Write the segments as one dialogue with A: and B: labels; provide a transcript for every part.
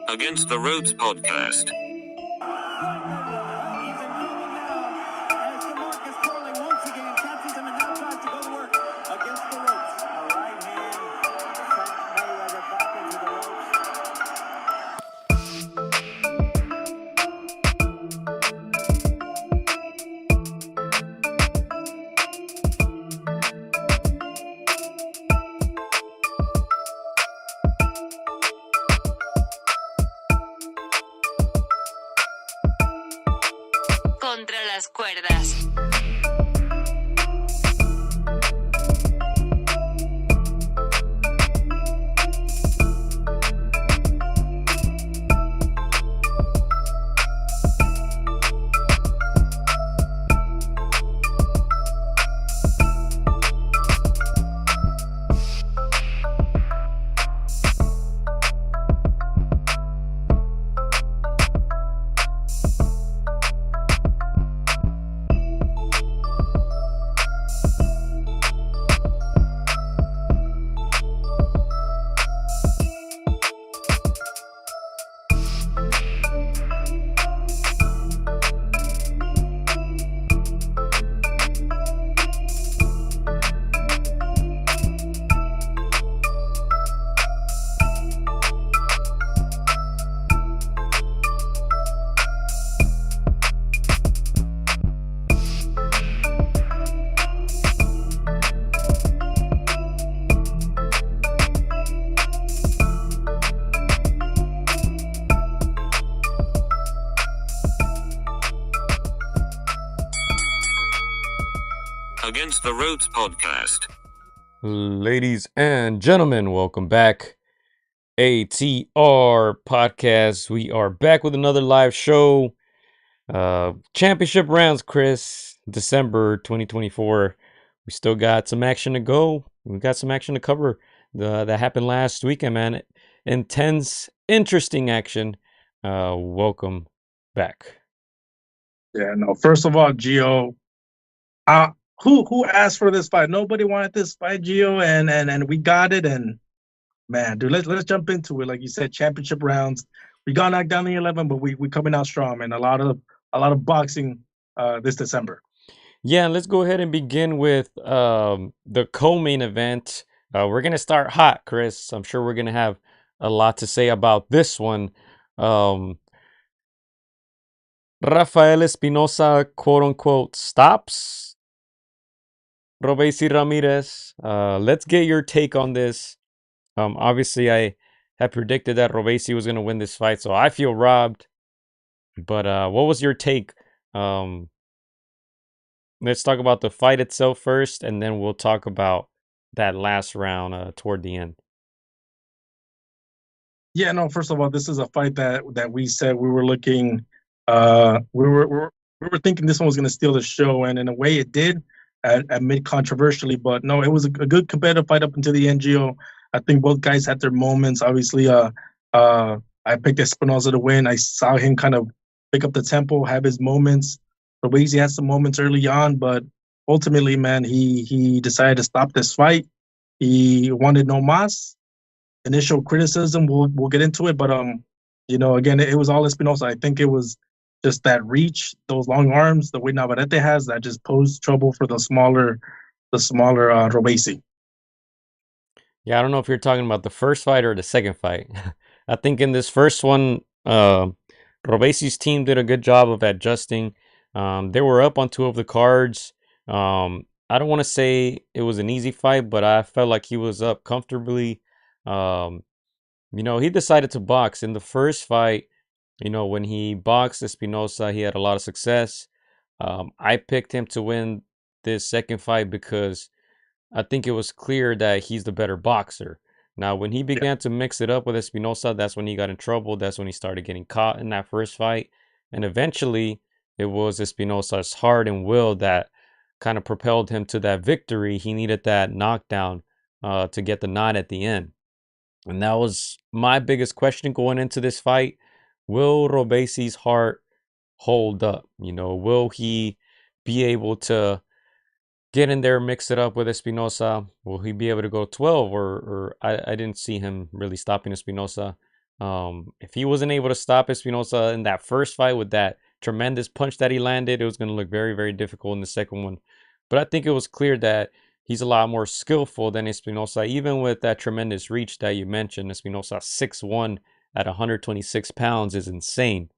A: Against the Ropes podcast.
B: Contra las cuerdas.
A: Against the Ropes podcast.
C: Ladies and gentlemen, welcome back. AtR podcast. We are back with another live show. Championship rounds, Chris. December 2024. We still got some action to go. We got some action to cover. That happened last weekend, man. Intense, interesting action. Welcome back.
D: Yeah, no. First of all, Gio, who asked for this fight? Nobody wanted this fight, Gio, and we got it. And man, dude, let's jump into it. Like you said, championship rounds. We got knocked down the 11, but we coming out strong, man. A lot of boxing this December.
C: Yeah, let's go ahead and begin with the co-main event. We're gonna start hot, Chris. I'm sure we're gonna have a lot to say about this one. Rafael Espinoza, quote unquote, stops Robeisy Ramirez. Let's get your take on this. Obviously, I had predicted that Robeisy was going to win this fight, so I feel robbed. But what was your take? Let's talk about the fight itself first, and then we'll talk about that last round toward the end.
D: Yeah, no. First of all, this is a fight that we said we were looking. We were thinking this one was going to steal the show, and in a way, it did. Admit controversially, but no, it was a good competitive fight up until the end, Gio. I think both guys had their moments. Obviously, I picked Espinoza to win. I saw him kind of pick up the tempo, have his moments. Robeisy had some moments early on, but ultimately, man, he decided to stop this fight. He wanted no mas. Initial criticism, we'll get into it, but again, it was all Espinoza. I think it was just that reach, those long arms, the way Navarrete has, that just posed trouble for the smaller Robeisy.
C: Yeah, I don't know if you're talking about the first fight or the second fight. I think in this first one, Robeisy's team did a good job of adjusting. They were up on two of the cards. I don't want to say it was an easy fight, but I felt like he was up comfortably. He decided to box in the first fight. When he boxed Espinoza, he had a lot of success. I picked him to win this second fight because I think it was clear that he's the better boxer. Now, when he began to mix it up with Espinoza, that's when he got in trouble. That's when he started getting caught in that first fight. And eventually, it was Espinoza's heart and will that kind of propelled him to that victory. He needed that knockdown to get the nod at the end. And that was my biggest question going into this fight. Will Robeisy's heart hold up? Will he be able to get in there, mix it up with Espinoza? Will he be able to go 12? Or I didn't see him really stopping Espinoza. If he wasn't able to stop Espinoza in that first fight with that tremendous punch that he landed, it was going to look very, very difficult in the second one. But I think it was clear that he's a lot more skillful than Espinoza, even with that tremendous reach that you mentioned. Espinoza 6'1" at 126 pounds is insane.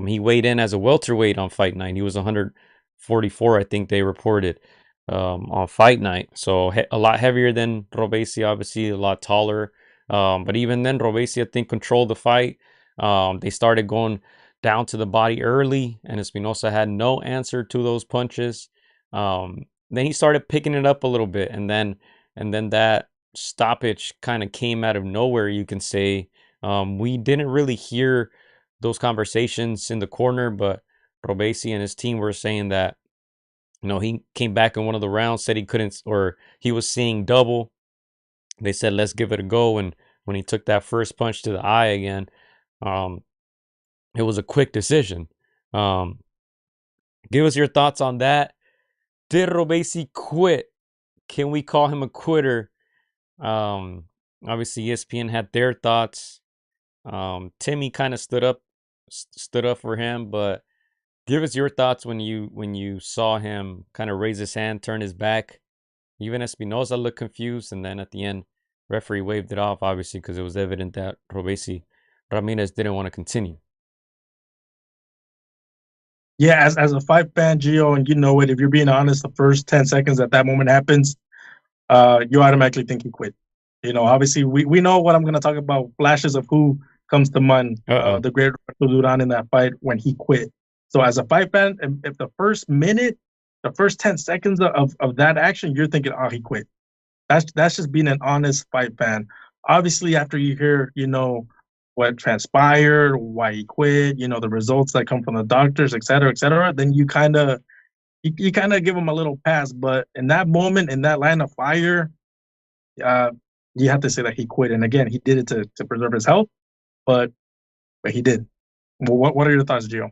C: He weighed in as a welterweight on fight night. He was 144, I think they reported, on fight night. So a lot heavier than Robesi, obviously a lot taller. But even then, Robesi, I think, controlled the fight. They started going down to the body early, and Espinoza had no answer to those punches. Then he started picking it up a little bit, and then that stoppage kind of came out of nowhere, you can say. We didn't really hear those conversations in the corner, but Robesi and his team were saying that, he came back in one of the rounds, said he couldn't, or he was seeing double. They said, let's give it a go. And when he took that first punch to the eye again, it was a quick decision. Give us your thoughts on that. Did Robesi quit? Can we call him a quitter? Obviously ESPN had their thoughts. Timmy kind of stood up for him, but give us your thoughts when you saw him kind of raise his hand, turn his back. Even Espinoza looked confused, and then at the end, referee waved it off, obviously, because it was evident that Ramirez didn't want to continue.
D: Yeah, as a fight fan, Gio, and you know it, if you're being honest, the first 10 seconds that moment happens, you automatically think he quit. Obviously, we know what I'm going to talk about, flashes of who comes to mind, the great Duran in that fight when he quit. So as a fight fan, if the first minute, the first 10 seconds of that action, you're thinking, oh, he quit. That's just being an honest fight fan. Obviously, after you hear, what transpired, why he quit, the results that come from the doctors, et cetera, then you kind of give him a little pass. But in that moment, in that line of fire, you have to say that he quit. And again, he did it to preserve his health, but he did. Well, what are your thoughts, Gio?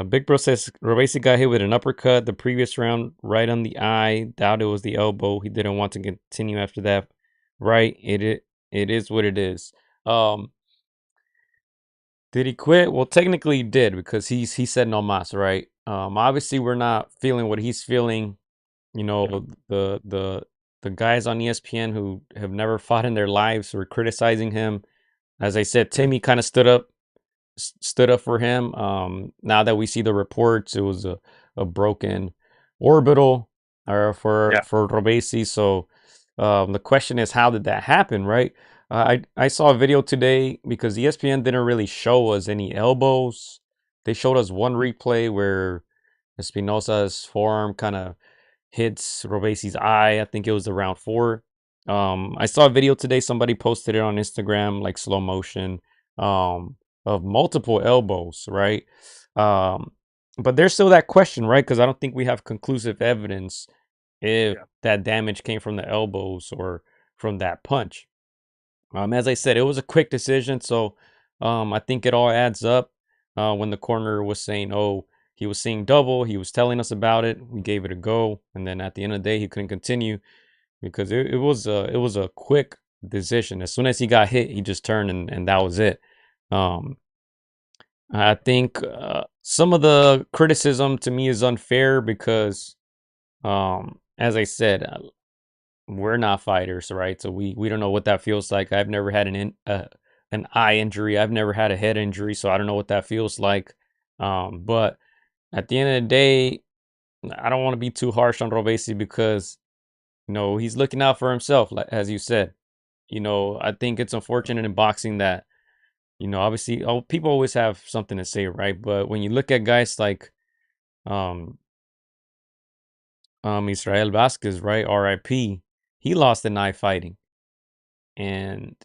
C: Big Bro says Robesi got hit with an uppercut the previous round, right on the eye. Doubt it was the elbow. He didn't want to continue after that. Right? It is what it is. Did he quit? Well, technically he did, because he said no mas, right? Obviously we're not feeling what he's feeling. The guys on ESPN who have never fought in their lives were criticizing him. As I said, Timmy kind of stood up for him. Now that we see the reports, it was a broken orbital for Robesi. So the question is, how did that happen, right? I saw a video today, because ESPN didn't really show us any elbows. They showed us one replay where Espinoza's forearm kind of hits Robesi's eye. I think it was around 4. I saw a video today, somebody posted it on Instagram, like slow motion, of multiple elbows, right? But there's still that question, right? Because I don't think we have conclusive evidence if that damage came from the elbows or from that punch. As I said, it was a quick decision, so I think it all adds up. When the corner was saying, oh, he was seeing double, he was telling us about it, we gave it a go, and then at the end of the day, he couldn't continue, because it was a quick decision. As soon as he got hit, he just turned, and that was it. I think some of the criticism to me is unfair, because as I said, we're not fighters, right? So we don't know what that feels like. I've never had an eye injury. I've never had a head injury, so I don't know what that feels like. But at the end of the day, I don't want to be too harsh on Robesi, because he's looking out for himself, like as you said. I think it's unfortunate in boxing that obviously people always have something to say, right? But when you look at guys like Israel Vasquez, right, RIP, he lost an eye fighting. And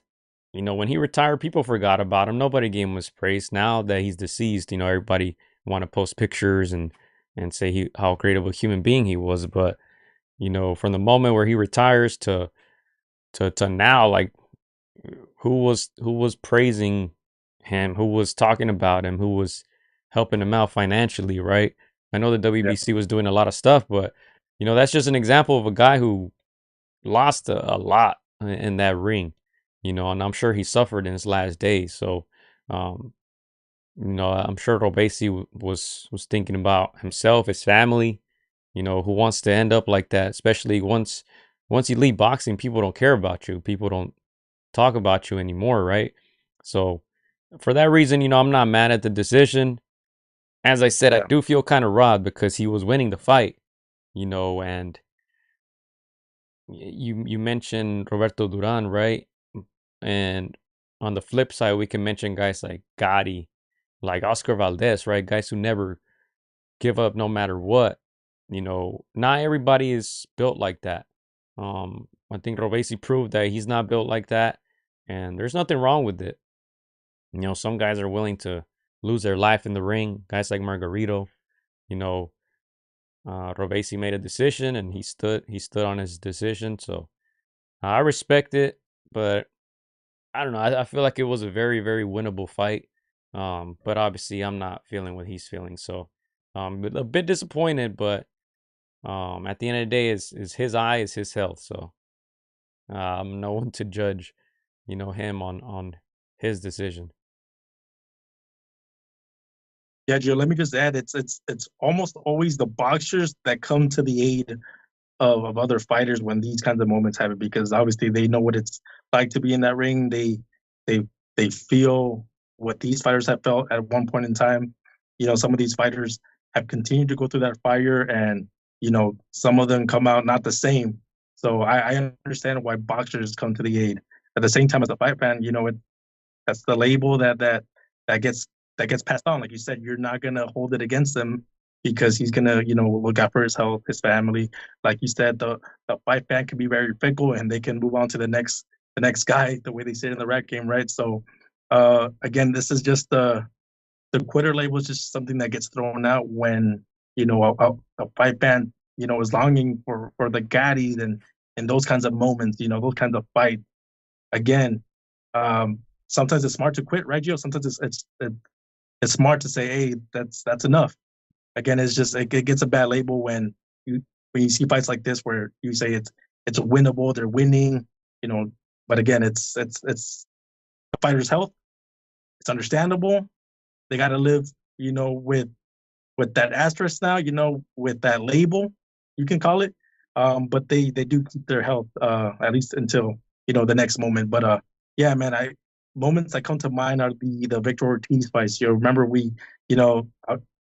C: when he retired, people forgot about him. Nobody gave him his praise. Now that he's deceased, everybody want to post pictures and say how great of a human being he was. But from the moment where he retires to now, like, who was praising him, who was talking about him, who was helping him out financially, right? I know the WBC was doing a lot of stuff, but that's just an example of a guy who lost a lot in that ring. you know, and I'm sure he suffered in his last days. So, you know, I'm sure Robesi was thinking about himself, his family. You know, who wants to end up like that? Especially once you leave boxing, people don't care about you. People don't talk about you anymore, right? So, for that reason, you know, I'm not mad at the decision. As I said, I
D: Yeah.
C: do feel kind of robbed because he was winning the fight, you know, and you mentioned Roberto Duran, right? And on the flip side, we can mention guys like Gotti, like Oscar Valdez, right? Guys who never give up no matter what. You know, not everybody is built like that. I think Robesi proved that he's not built like that, and there's nothing wrong with it. You know, some guys are willing to lose their life in the ring. Guys like Margarito, you know, Robesi made a decision and he stood on his decision. So I respect it, but I don't know. I feel like it was a very, very winnable fight. But obviously I'm not feeling what he's feeling. So a bit disappointed, but at the end of the day is his eye, is his health. So I'm no one to judge, you know, him on his decision.
D: Yeah, Joe, let me just add, it's almost always the boxers that come to the aid of other fighters when these kinds of moments happen, because obviously they know what it's like to be in that ring. They they feel what these fighters have felt at one point in time. You know, some of these fighters have continued to go through that fire, and you know, some of them come out not the same. So I understand why boxers come to the aid. At the same time, as a fight fan, you know, that's the label that gets that gets passed on. Like you said, you're not gonna hold it against him because he's gonna, you know, look out for his health, his family. Like you said, the fight fan can be very fickle and they can move on to the next guy, the way they say it in the rat game, right? So again, this is just the quitter label is just something that gets thrown out when, you know, a fight fan, you know, is longing for the Gattis and those kinds of moments, you know, those kinds of fights. Again, sometimes it's smart to quit, right, Gio? Sometimes it's smart to say, hey, that's enough. Again, it's just it gets a bad label you when you see fights like this where you say it's winnable, they're winning, you know. But again, it's the fighter's health. It's understandable. They got to live, you know, with that asterisk now, you know, with that label, you can call it. But they do keep their health at least until, you know, the next moment. But yeah, man, I moments that come to mind are the Victor Ortiz fights. You remember you know,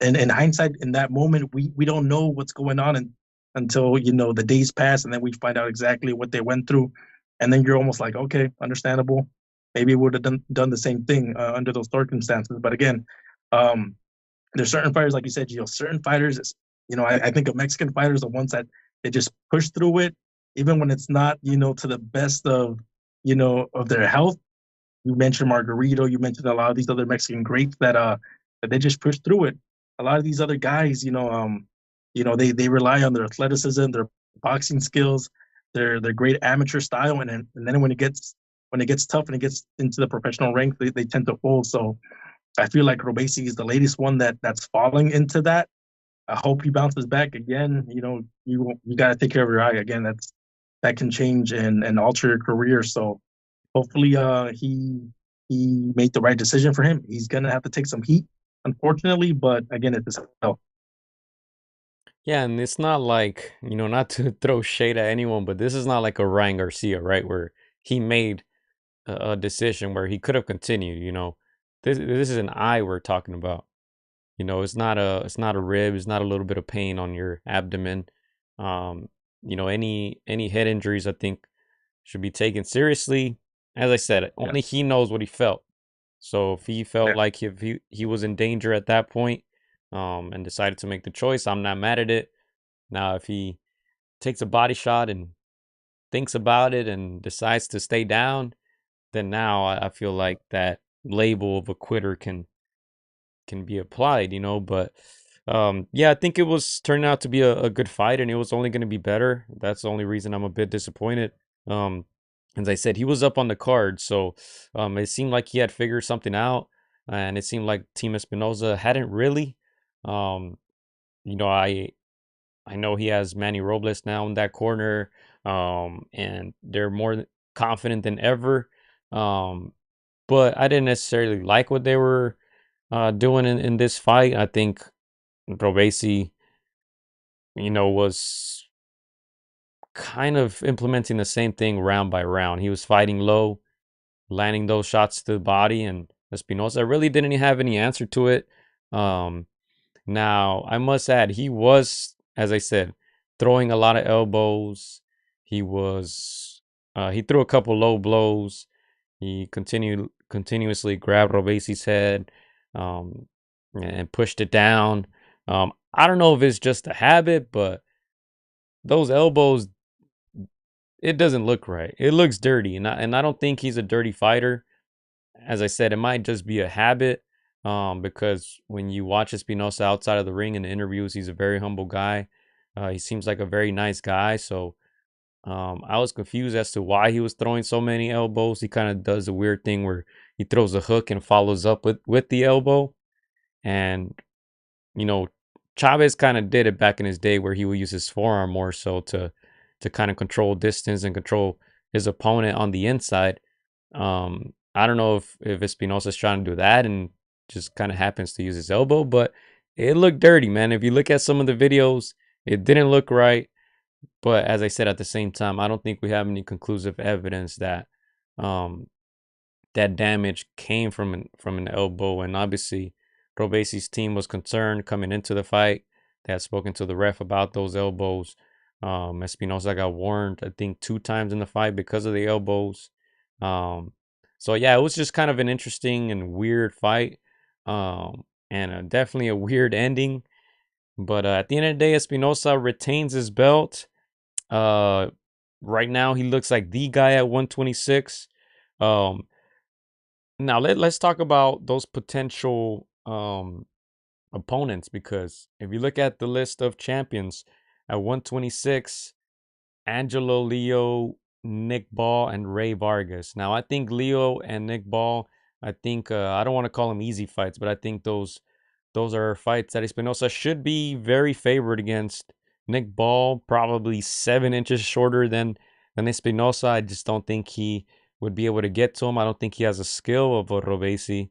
D: in hindsight, in that moment, we don't know what's going on until, you know, the days pass and then we find out exactly what they went through, and then you're almost like, okay, understandable. Maybe we would have done the same thing under those circumstances. But again, um, there's certain fighters, like you said, you know, certain fighters, you know, I think of Mexican fighters, the ones that they just push through it, even when it's not, you know, to the best of, you know, of their health. You mentioned Margarito, you mentioned a lot of these other Mexican greats that they just push through it. A lot of these other guys, you know, they rely on their athleticism, their boxing skills, their great amateur style, and then when it gets tough and it gets into the professional ranks, they tend to fold. So I feel like Robesi is the latest one that's falling into that. I hope he bounces back again. You know, you got to take care of your eye again. That can change and alter your career. So hopefully, he made the right decision for him. He's gonna have to take some heat, unfortunately, but again, it's his health.
C: Yeah, and it's not like, you know, not to throw shade at anyone, but this is not like a Ryan Garcia, right? Where he made a decision where he could have continued, you know. This is an eye we're talking about. You know, it's not a rib, it's not a little bit of pain on your abdomen. Um, you know, any head injuries I think should be taken seriously. As I said,
D: Yeah,
C: only he knows what he felt. So if he felt
D: yeah,
C: like if he was in danger at that point, and decided to make the choice, I'm not mad at it. Now, if he takes a body shot and thinks about it and decides to stay down, then now I feel like that label of a quitter can be applied, you know. But yeah, I think it was turning out to be a good fight, and it was only going to be better. That's the only reason I'm a bit disappointed. Um, as I said, he was up on the card, so it seemed like he had figured something out, and it seemed like Team Espinoza hadn't really. Um, you know, I know he has Manny Robles now in that corner, and they're more confident than ever. But I didn't necessarily like what they were doing in this fight. I think Robesi, was kind of implementing the same thing round by round. He was fighting low, landing those shots to the body, and Espinoza really didn't have any answer to it. Now, I must add, he was, as I said, throwing a lot of elbows. He threw a couple low blows. He continuously grabbed Robesi's head, and pushed it down. I don't know if it's just a habit, but those elbows, it doesn't look right. It looks dirty, and I don't think he's a dirty fighter. As I said, it might just be a habit, because when you watch Espinosa outside of the ring in the interviews, he's a very humble guy. He seems like a very nice guy. So I was confused as to why he was throwing so many elbows. He kind of does a weird thing where he throws a hook and follows up with the elbow. And, you know, Chavez kind of did it back in his day where he would use his forearm more so to kind of control distance and control his opponent on the inside. I don't know if Espinosa's trying to do that and just kind of happens to use his elbow, but it looked dirty, man. If you look at some of the videos, it didn't look right. But as I said, at the same time, I don't think we have any conclusive evidence that that damage came from an elbow. And obviously, Robesi's team was concerned coming into the fight. They had spoken to the ref about those elbows. Espinoza got warned, I think, 2 times in the fight because of the elbows. So yeah, it was just kind of an interesting and weird fight, and definitely a weird ending. But at the end of the day, Espinoza retains his belt. Right now, he looks like the guy at 126. Now let's talk about those potential opponents, because if you look at the list of champions at 126, Angelo Leo, Nick Ball, and Ray Vargas. Now I think Leo and Nick Ball, I think I don't want to call them easy fights, but I think those are fights that Espinosa should be very favored against. Nick Ball, probably 7 inches shorter than Espinosa. I just don't think he would be able to get to him. I don't think he has a skill of a Robesi.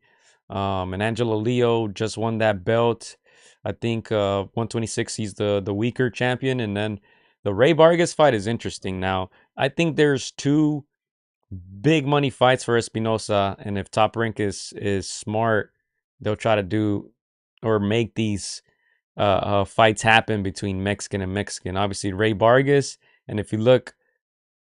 C: And Angelo Leo just won that belt. I think 126, he's the weaker champion. And then the Ray Vargas fight is interesting. Now, I think there's 2 big money fights for Espinosa. And if Top Rank is smart, they'll try to do or make these fights happen between Mexican and Mexican. Obviously, Ray Vargas, and if you look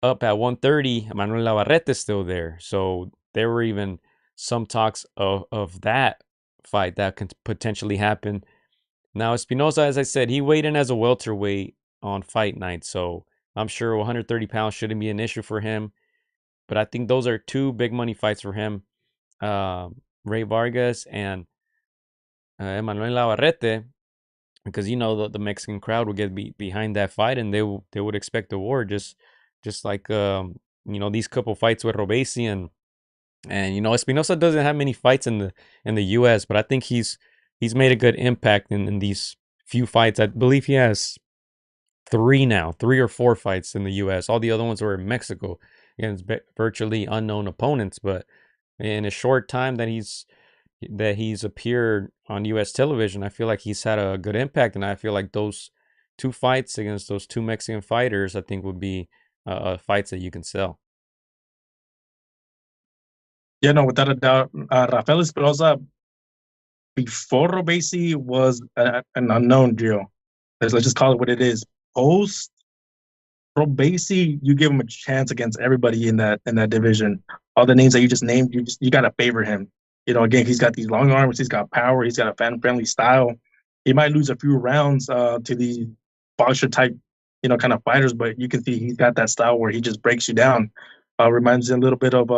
C: up at 130, Manuel Navarrete is still there. So there were even some talks of that fight that could potentially happen. Now, Espinosa, as I said, he weighed in as a welterweight on fight night, so I'm sure 130 pounds shouldn't be an issue for him. But I think those are 2 big money fights for him. Ray Vargas and Emmanuel Navarrete, because the Mexican crowd will get behind that fight, and they would expect a war, just like these couple fights with Robesi and Espinosa doesn't have many fights in the U.S., but I think he's made a good impact in these few fights. I believe he has 3 or 4 fights in the U.S. All the other ones were in Mexico against virtually unknown opponents, but in a short time that he's appeared on U.S. television, I feel like he's had a good impact, and I feel like those 2 fights against those 2 Mexican fighters, I think, would be fights that you can sell.
D: Yeah, no, without a doubt, Rafael Espinoza before Robesi was an unknown, Gio. Let's just call it what it is. Post Robesi, you give him a chance against everybody in that division. All the names that you just named, you gotta favor him. Again, he's got these long arms, he's got power, he's got a fan-friendly style. He might lose a few rounds to the boxer type, kind of fighters, but you can see he's got that style where he just breaks you down. Reminds me a little bit of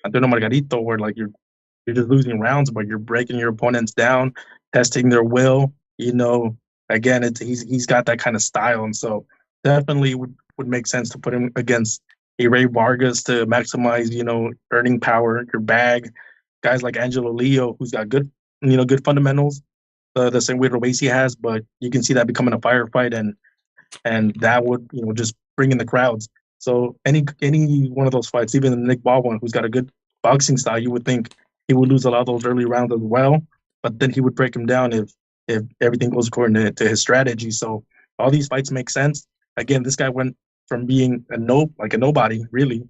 D: Antonio Margarito, where like you're just losing rounds, but you're breaking your opponents down, testing their will. Again, he's got that kind of style, and so definitely would make sense to put him against a Ray Vargas to maximize, earning power, your bag. Guys like Angelo Leo, who's got good fundamentals, the same way Robesi has, but you can see that becoming a firefight, and that would, just bring in the crowds. So any one of those fights, even the Nick Ball one, who's got a good boxing style, you would think he would lose a lot of those early rounds as well. But then he would break him down if everything goes according to his strategy. So all these fights make sense. Again, this guy went from being a nobody, really,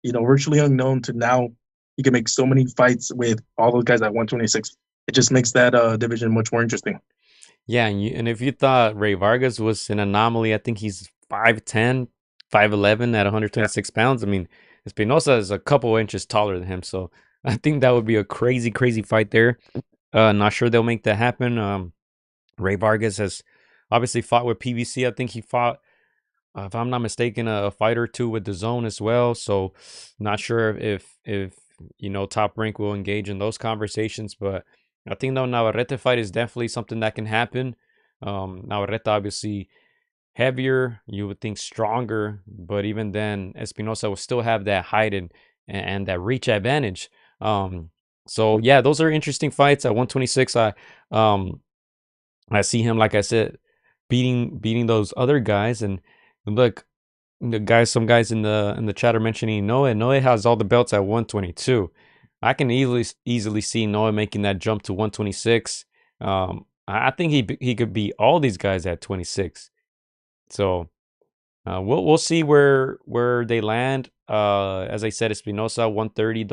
D: virtually unknown, to now he can make so many fights with all those guys at 126. It just makes that division much more interesting.
C: Yeah, and if you thought Ray Vargas was an anomaly, I think he's 5'10", 5'11" at
D: Yeah.
C: 126 pounds. I mean, Espinoza is a couple inches taller than him, so I think that would be a crazy, crazy fight there. Not sure they'll make that happen. Ray Vargas has obviously fought with PBC. I think he fought, if I'm not mistaken, a fight or two with the Zone as well. So not sure if Top Rank will engage in those conversations, but I think the Navarrete fight is definitely something that can happen. Navarrete obviously heavier, you would think stronger, but even then, Espinoza will still have that height and that reach advantage. So yeah, those are interesting fights at 126. Um I see him, like I said, beating those other guys. And look, some guys in the chat are mentioning Noe. Noe has all the belts at 122. I can easily see Noe making that jump to 126. I think he could beat all these guys at 26. So we'll see where they land. As I said, Espinosa 130.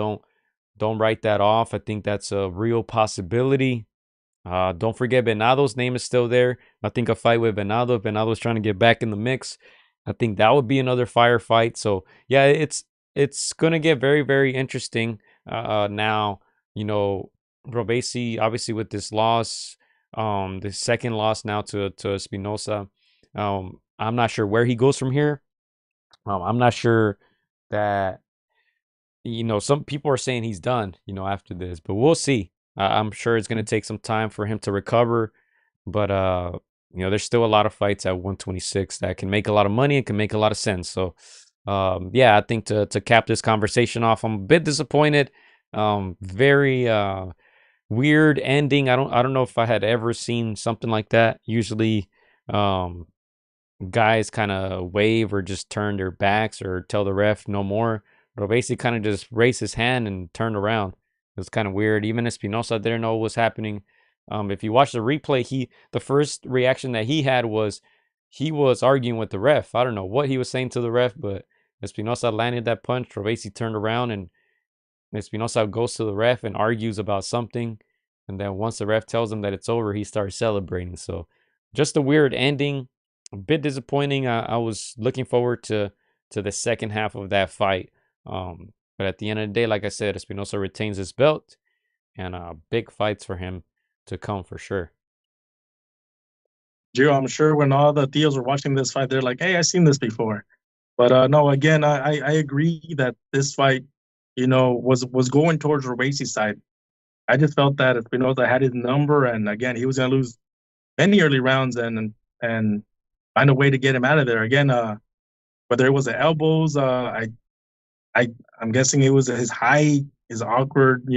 C: Don't write that off. I think that's a real possibility. Don't forget Venado's name is still there. I think a fight with Venado. Venado's trying to get back in the mix. I think that would be another fire fight. So yeah, it's gonna get very, very interesting. Now, Robesi obviously with this loss, the second loss now to Espinosa. I'm not sure where he goes from here. I'm not sure that some people are saying he's done, after this, but we'll see. I'm sure it's going to take some time for him to recover, but there's still a lot of fights at 126 that can make a lot of money and can make a lot of sense. So, yeah, I think to cap this conversation off, I'm a bit disappointed. Very weird ending. I don't know if I had ever seen something like that. Usually, guys kind of wave or just turn their backs or tell the ref no more. But basically kind of just raised his hand and turned around. It was kind of weird. Even Espinosa didn't know what was happening. If you watch the replay, the first reaction that he had was he was arguing with the ref. I don't know what he was saying to the ref, but Espinosa landed that punch. Robesi turned around and Espinosa goes to the ref and argues about something. And then once the ref tells him that it's over, he starts celebrating. So just a weird ending. A bit disappointing. I was looking forward to the second half of that fight. But at the end of the day, like I said, Espinosa retains his belt, and big fights for him to come for sure.
D: Gio, I'm sure when all the Theos were watching this fight, they're like, "Hey, I've seen this before." But no, again, I agree that this fight, was going towards Robesi's side. I just felt that Espinosa had his number, and again, he was going to lose many early rounds and find a way to get him out of there. Again, whether it was the elbows, I'm guessing it was his height, his awkward,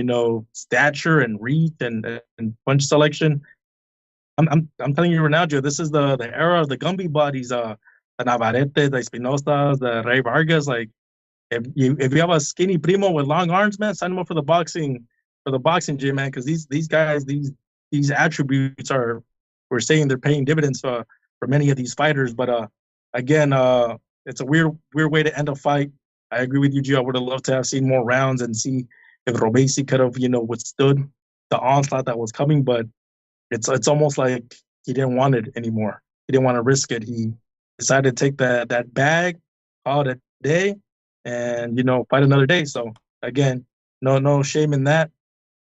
D: stature and reach and punch selection. I'm telling you right now, Joe, this is the era of the Gumby bodies, the Navarrete, the Espinosas, the Ray Vargas. Like if you have a skinny primo with long arms, man, sign him up for the boxing gym, man, because these guys, these attributes we're saying they're paying dividends for many of these fighters. But again, it's a weird way to end a fight. I agree with you, Gio. I would have loved to have seen more rounds and see if Robesi could have, withstood the onslaught that was coming. But it's almost like he didn't want it anymore. He didn't want to risk it. He decided to take that bag, call it a day, and fight another day. So again, no shame in that.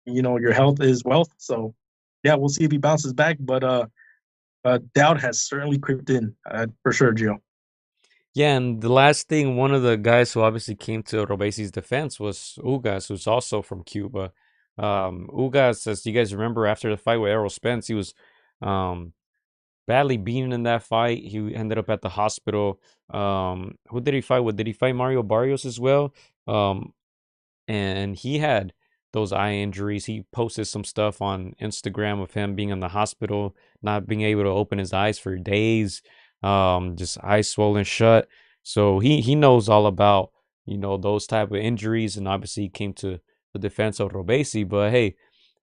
D: Your health is wealth. So yeah, we'll see if he bounces back. But doubt has certainly crept in for sure, Gio.
C: Yeah, and the last thing, one of the guys who obviously came to Robesi's defense was Ugas, who's also from Cuba. Ugas, as you guys remember, after the fight with Errol Spence, he was badly beaten in that fight. He ended up at the hospital. Who did he fight with? Did he fight Mario Barrios as well? And he had those eye injuries. He posted some stuff on Instagram of him being in the hospital, not being able to open his eyes for days, just eyes swollen shut. So he knows all about those type of injuries, and obviously he came to the defense of Robesi. But hey, at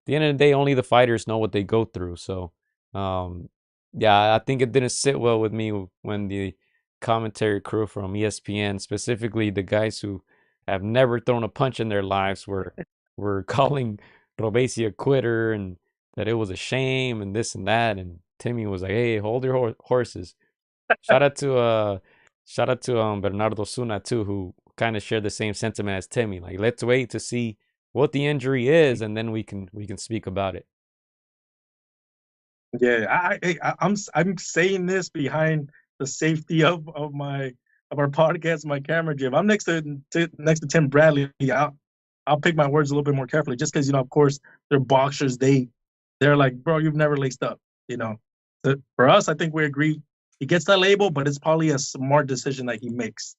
C: the end of the day, only the fighters know what they go through. So, yeah, I think it didn't sit well with me when the commentary crew from ESPN, specifically the guys who have never thrown a punch in their lives, were calling Robesi a quitter and that it was a shame and this and that. And Timmy was like, "Hey, hold your horses." Shout out to Bernardo Suna too, who kind of shared the same sentiment as Timmy. Like, let's wait to see what the injury is, and then we can speak about it.
D: Yeah, I'm saying this behind the safety of our podcast, my camera jib. I'm next to Tim Bradley. I'll pick my words a little bit more carefully, just because of course they're boxers. They're like, bro, you've never laced up. For us, I think we agree. He gets that label, but it's probably a smart decision that he makes.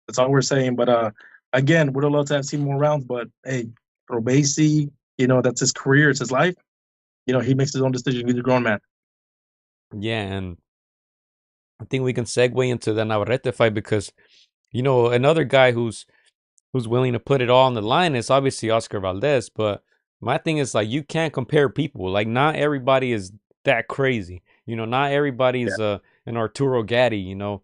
D: That's all we're saying. But again, would have loved to have seen more rounds. But hey, Robesi, that's his career, it's his life. He makes his own decision. He's a grown man.
C: Yeah, and I think we can segue into the Navarrete fight because, another guy who's willing to put it all on the line is obviously Oscar Valdez. But my thing is, like, you can't compare people. Like, not everybody is that crazy. Not everybody is an Arturo Gatti. Not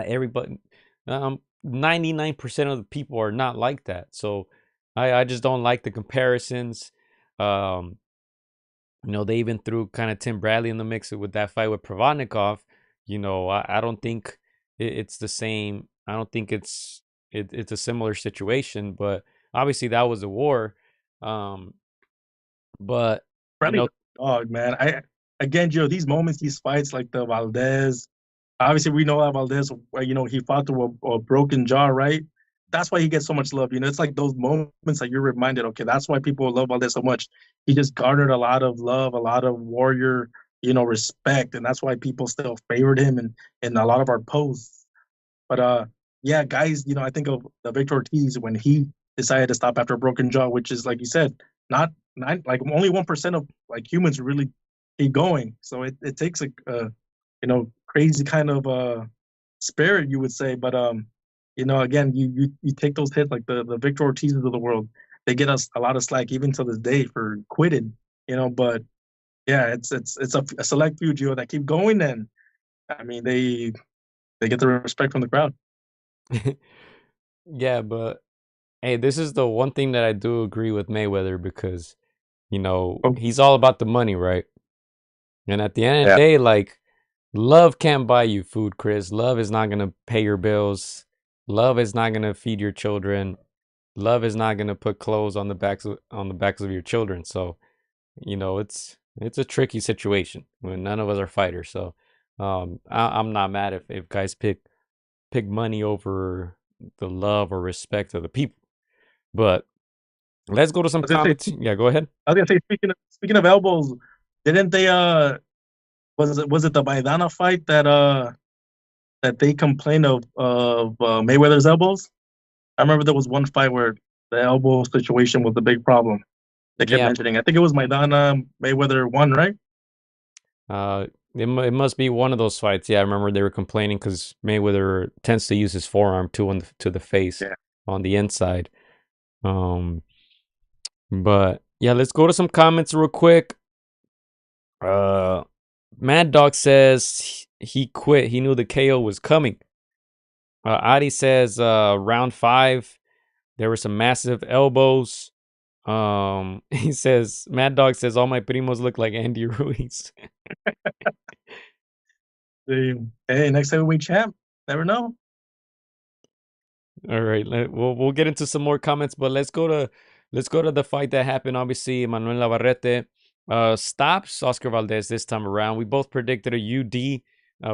C: everybody. 99% of the people are not like that. So I just don't like the comparisons. They even threw kind of Tim Bradley in the mix with that fight with Provodnikov. I don't think it's the same. I don't think it's a similar situation, but obviously that was a war. But
D: oh man, again, Joe, these moments, these fights like the Valdez. Obviously, we know that Valdez, he fought through a broken jaw, right? That's why he gets so much love. It's like those moments that you're reminded, okay, that's why people love Valdez so much. He just garnered a lot of love, a lot of warrior, respect, and that's why people still favored him in a lot of our posts. But yeah, guys, I think of the Victor Ortiz when he decided to stop after a broken jaw, which is like you said, not like only 1% of like humans really keep going. So it takes a crazy kind of spirit, you would say. But again, you take those hits like the Victor Ortizes of the world. They get us a lot of slack even to this day for quitting. But yeah, it's a select few, Gio, that keep going. And I mean, they get the respect from the crowd.
C: Yeah, but hey, this is the one thing that I do agree with Mayweather because, he's all about the money, right? And at the end of the day, like, love can't buy you food, Chris. Love is not gonna pay your bills. Love is not gonna feed your children. Love is not gonna put clothes on the backs of your children. So, it's a tricky situation when none of us are fighters. So, I'm not mad if guys pick money over the love or respect of the people. But let's go to some comments. Yeah, go ahead.
D: I was gonna say, speaking of elbows, didn't they was it the Maidana fight that they complained of Mayweather's elbows? I remember there was one fight where the elbow situation was the big problem. They kept mentioning. I think it was Maidana. Mayweather won, right?
C: It must be one of those fights. Yeah, I remember they were complaining because Mayweather tends to use his forearm to the face on the inside. But yeah, let's go to some comments real quick. Mad Dog says he quit. He knew the KO was coming. Adi says round 5, there were some massive elbows. He says Mad Dog says all my primos look like Andy Ruiz.
D: Hey, next heavyweight champ. Never know.
C: All right, we'll get into some more comments, but let's go to the fight that happened. Obviously, Manuel Navarrete stops Oscar Valdez this time around. We both predicted a UD.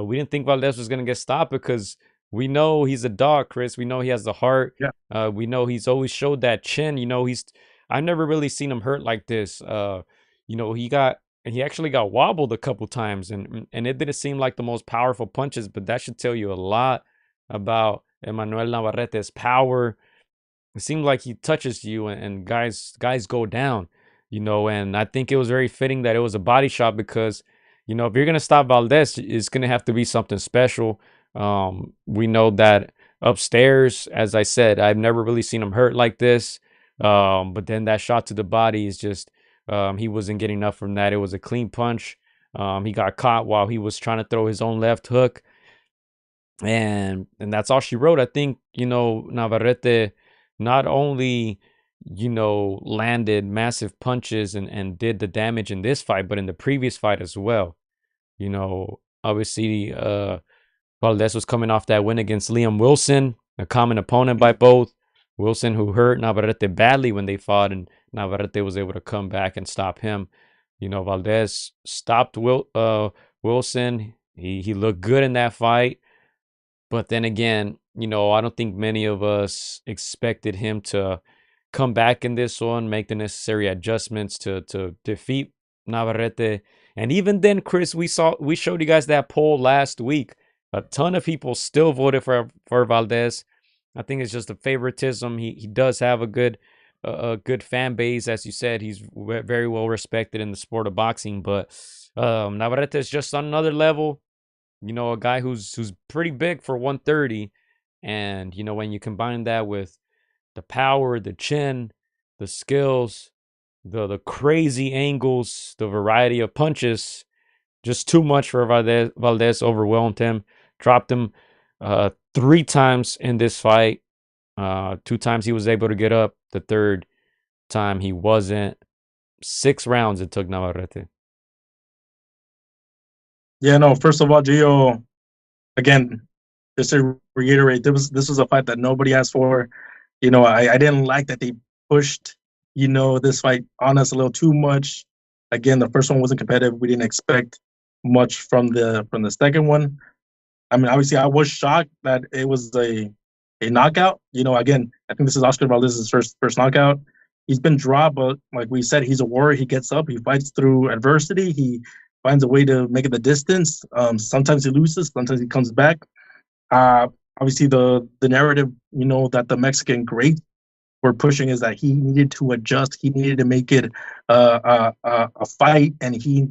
C: We didn't think Valdez was gonna get stopped because we know he's a dog, Chris. We know he has the heart.
D: Yeah.
C: We know he's always showed that chin. I've never really seen him hurt like this. He actually got wobbled a couple times, and it didn't seem like the most powerful punches, but that should tell you a lot about Emmanuel Navarrete's power. It seemed like he touches you and guys go down, and I think it was very fitting that it was a body shot because, if you're going to stop Valdez, it's going to have to be something special. We know that upstairs, as I said, I've never really seen him hurt like this. But then that shot to the body is just he wasn't getting enough from that. It was a clean punch. He got caught while he was trying to throw his own left hook, and that's all she wrote. I think Navarrete not only landed massive punches and did the damage in this fight, but in the previous fight as well. Obviously, Valdez was coming off that win against Liam Wilson, a common opponent by both. Wilson, who hurt Navarrete badly when they fought, and Navarrete was able to come back and stop him. Valdez stopped Wilson. He looked good in that fight. But then again, I don't think many of us expected him to come back in this one, make the necessary adjustments to defeat Navarrete. And even then, Chris, we showed you guys that poll last week. A ton of people still voted for Valdez. I think it's just a favoritism. He does have a good fan base, as you said. He's very well respected in the sport of boxing. But Navarrete is just on another level. A guy who's pretty big for 130, and when you combine that with the power, the chin, the skills, the crazy angles, the variety of punches, just too much for Valdez. Valdez overwhelmed him, dropped him 3 times in this fight. 2 times he was able to get up. The third time he wasn't. 6 rounds it took Navarrete.
D: Yeah, no, first of all, Gio, again, just to reiterate, this was a fight that nobody asked for. I didn't like that they pushed, this fight on us a little too much. Again, the first one wasn't competitive. We didn't expect much from the second one. I mean, obviously, I was shocked that it was a knockout. Again, I think this is Oscar Valdez's first knockout. He's been dropped, but like we said, he's a warrior. He gets up. He fights through adversity. He finds a way to make it the distance. Sometimes he loses. Sometimes he comes back. Obviously, the narrative, that the Mexican greats were pushing is that he needed to adjust. He needed to make it a fight, and he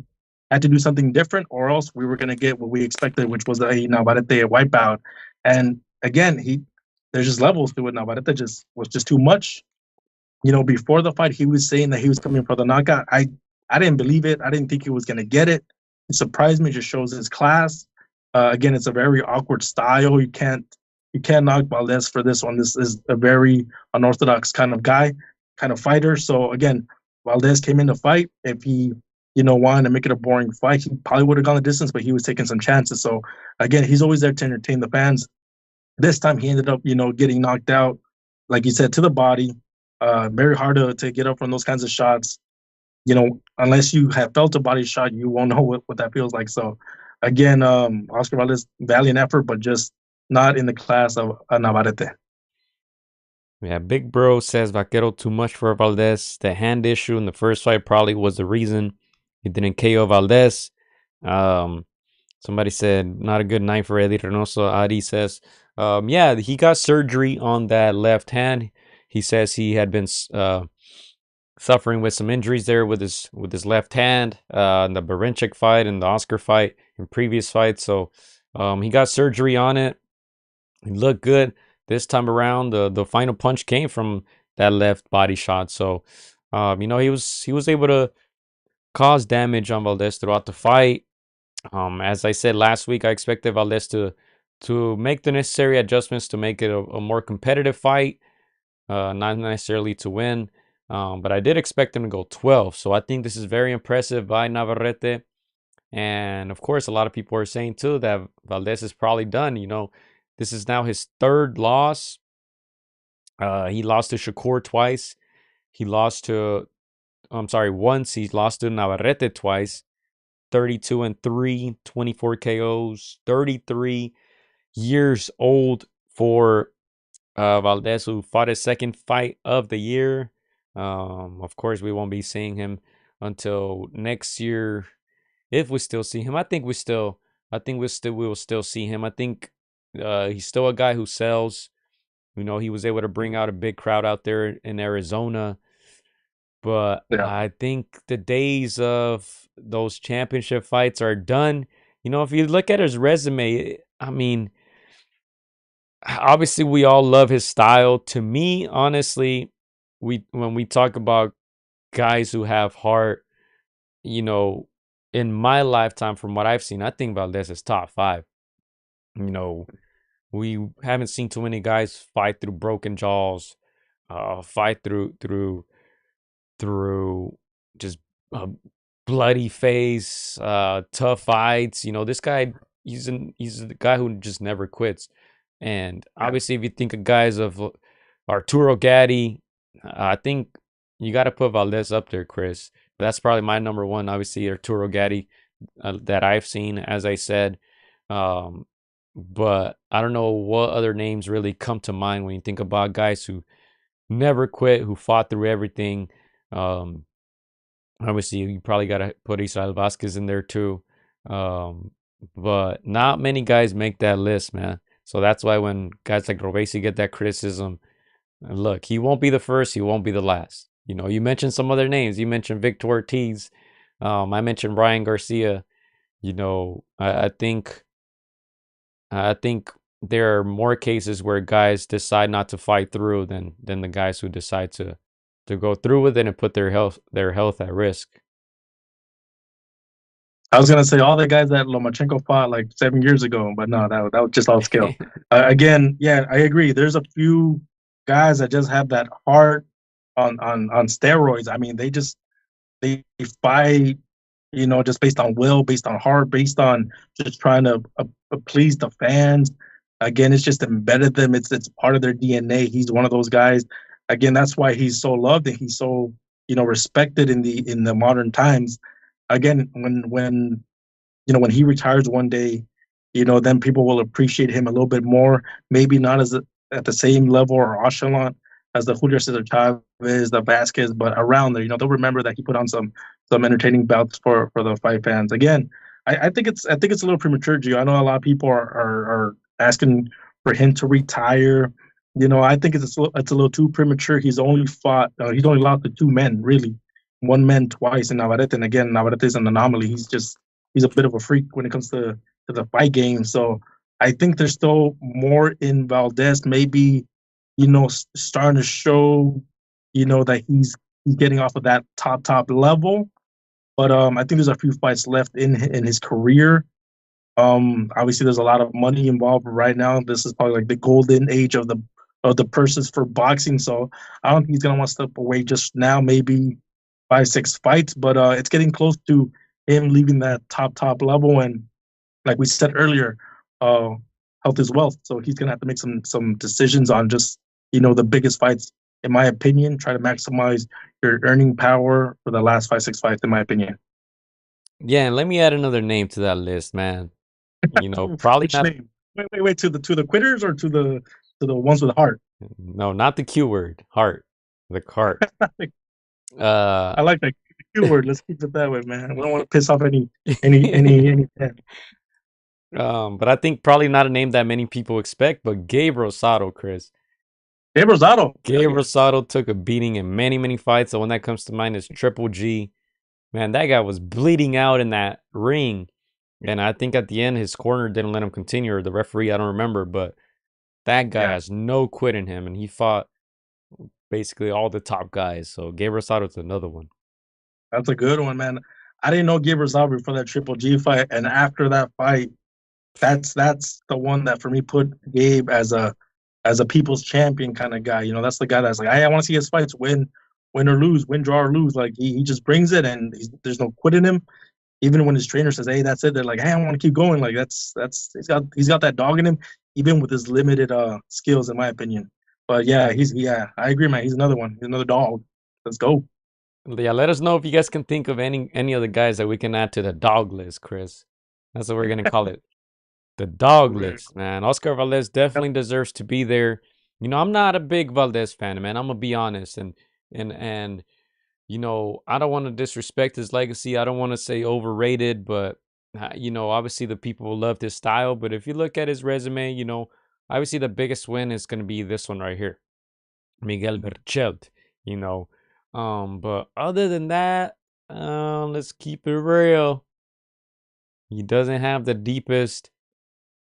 D: had to do something different, or else we were going to get what we expected, which was a Navarrete wipeout. And again, there's just levels to it. Navarrete was just too much. Before the fight, he was saying that he was coming for the knockout. I didn't believe it. I didn't think he was going to get it. It surprised me. It just shows his class. Again, it's a very awkward style. You can't knock Valdez for this one. This is a very unorthodox kind of guy, kind of fighter. So again, Valdez came in to fight. If he, wanted to make it a boring fight, he probably would have gone the distance, but he was taking some chances. So again, he's always there to entertain the fans. This time he ended up, getting knocked out, like you said, to the body. Very hard to get up from those kinds of shots. Unless you have felt a body shot, you won't know what that feels like. So again, Oscar Valdez, valiant effort, but just not in the class of Navarrete.
C: Yeah, Big Bro says Vaquero too much for Valdez. The hand issue in the first fight probably was the reason he didn't KO Valdez. Somebody said not a good night for Eddie Reynoso. Adi says, yeah, he got surgery on that left hand. He says he had been suffering with some injuries there with his left hand in the Barinchik fight and the Oscar fight and previous fights. So he got surgery on it. He looked good this time around. The final punch came from that left body shot. So he was able to cause damage on Valdez throughout the fight. As I said last week, I expected Valdez to make the necessary adjustments to make it a more competitive fight, not necessarily to win. But I did expect him to go 12. So I think this is very impressive by Navarrete. And of course, a lot of people are saying too that Valdez is probably done. This is now his 3rd loss. He lost to Shakur twice. Once. He lost to Navarrete twice. 32-3, 24 KOs, 33 years old for Valdez, who fought his 2nd fight of the year. Of course, we won't be seeing him until next year, if we still see him. I think we will still see him. I think he's still a guy who sells. He was able to bring out a big crowd out there in Arizona. But yeah, I think the days of those championship fights are done. If you look at his resume, I mean, obviously we all love his style. To me, honestly, when we talk about guys who have heart, you know, in my lifetime, from what I've seen, I think Valdez is top five. You know, we haven't seen too many guys fight through broken jaws, fight through just a bloody face, tough fights. You know, this guy, he's the guy who just never quits. And obviously, if you think of guys of Arturo Gatti, I think you got to put Valdez up there, Chris. That's probably my number one. Obviously, Arturo Gatti that I've seen, as I said. Um, but I don't know what other names really come to mind when you think about guys who never quit, who fought through everything. Um, Obviously, you probably got to put Israel Vasquez in there too. Um, but not many guys make that list, man. So that's why when guys like Robesi get that criticism, look, he won't be the first, he won't be the last. You know, you mentioned some other names. You mentioned Victor Ortiz. I mentioned Brian Garcia. You know, I think there are more cases where guys decide not to fight through than the guys who decide to go through with it and put their health at risk.
D: I was gonna say all the guys that Lomachenko fought like 7 years ago, but no, that was just all skill. Again, yeah, I agree. There's a few guys that just have that heart on steroids. I mean, they fight, just based on will, based on heart, based on just trying to please the fans. Again, it's just embedded them. It's part of their DNA. He's one of those guys. Again, that's why he's so loved and he's so respected in the modern times. Again, when he retires one day, then people will appreciate him a little bit more. Maybe not at the same level or echelon as the Julio Cesar Chavez, the Vasquez, but around there. They'll remember that he put on some entertaining bouts for the fight fans. Again, I think it's a little premature, Gio. I know a lot of people are asking for him to retire. I think it's a little too premature. He's only lost to two men, really, one man twice in Navarrete, and again, Navarrete is an anomaly. He's a bit of a freak when it comes to the fight game. So I think there's still more in Valdez. Maybe starting to show that he's getting off of that top level. But I think there's a few fights left in his career. Obviously, there's a lot of money involved right now. This is probably like the golden age of the purses for boxing. So I don't think he's gonna want to step away just now. Maybe 5, 6 fights, but it's getting close to him leaving that top level. And like we said earlier, uh, health is wealth. So he's gonna have to make some decisions on just the biggest fights. In my opinion, try to maximize your earning power for the last 5, 6 fights. In my opinion.
C: Yeah, and let me add another name to that list, man. Probably
D: Which
C: not.
D: name? Wait. To the quitters or to the ones with heart?
C: No, not the Q word. Heart. The cart.
D: I
C: Uh,
D: like that Q word. Let's keep it that way, man. We don't want to piss off any.
C: but I think probably not a name that many people expect, but Gabe Rosado, Chris.
D: Hey, Rosado.
C: Gabe Rosado took a beating in many, many fights. The one that comes to mind is Triple G. Man, that guy was bleeding out in that ring. And I think at the end, his corner didn't let him continue, or the referee, I don't remember. But that guy has no quit in him, and he fought basically all the top guys. So Gabe Rosado's another one.
D: That's a good one, man. I didn't know Gabe Rosado before that Triple G fight, and after that fight, that's the one that for me put Gabe as a people's champion kind of guy. That's the guy that's like, hey, I want to see his fights win or lose, win, draw or lose. Like he just brings it, and there's no quit in him. Even when his trainer says, "Hey, that's it," they're like, "Hey, I want to keep going." Like that's he's got that dog in him, even with his limited skills, in my opinion. But yeah, I agree, man. He's another one. He's another dog. Let's go.
C: Yeah, let us know if you guys can think of any other guys that we can add to the dog list, Chris. That's what we're gonna call it. The dog list, man. Oscar Valdez definitely deserves to be there. I'm not a big Valdez fan, man. I'm gonna be honest, and I don't want to disrespect his legacy. I don't want to say overrated, but obviously the people will love his style. But if you look at his resume, obviously the biggest win is gonna be this one right here, Miguel Berchelt. But other than that, let's keep it real. He doesn't have the deepest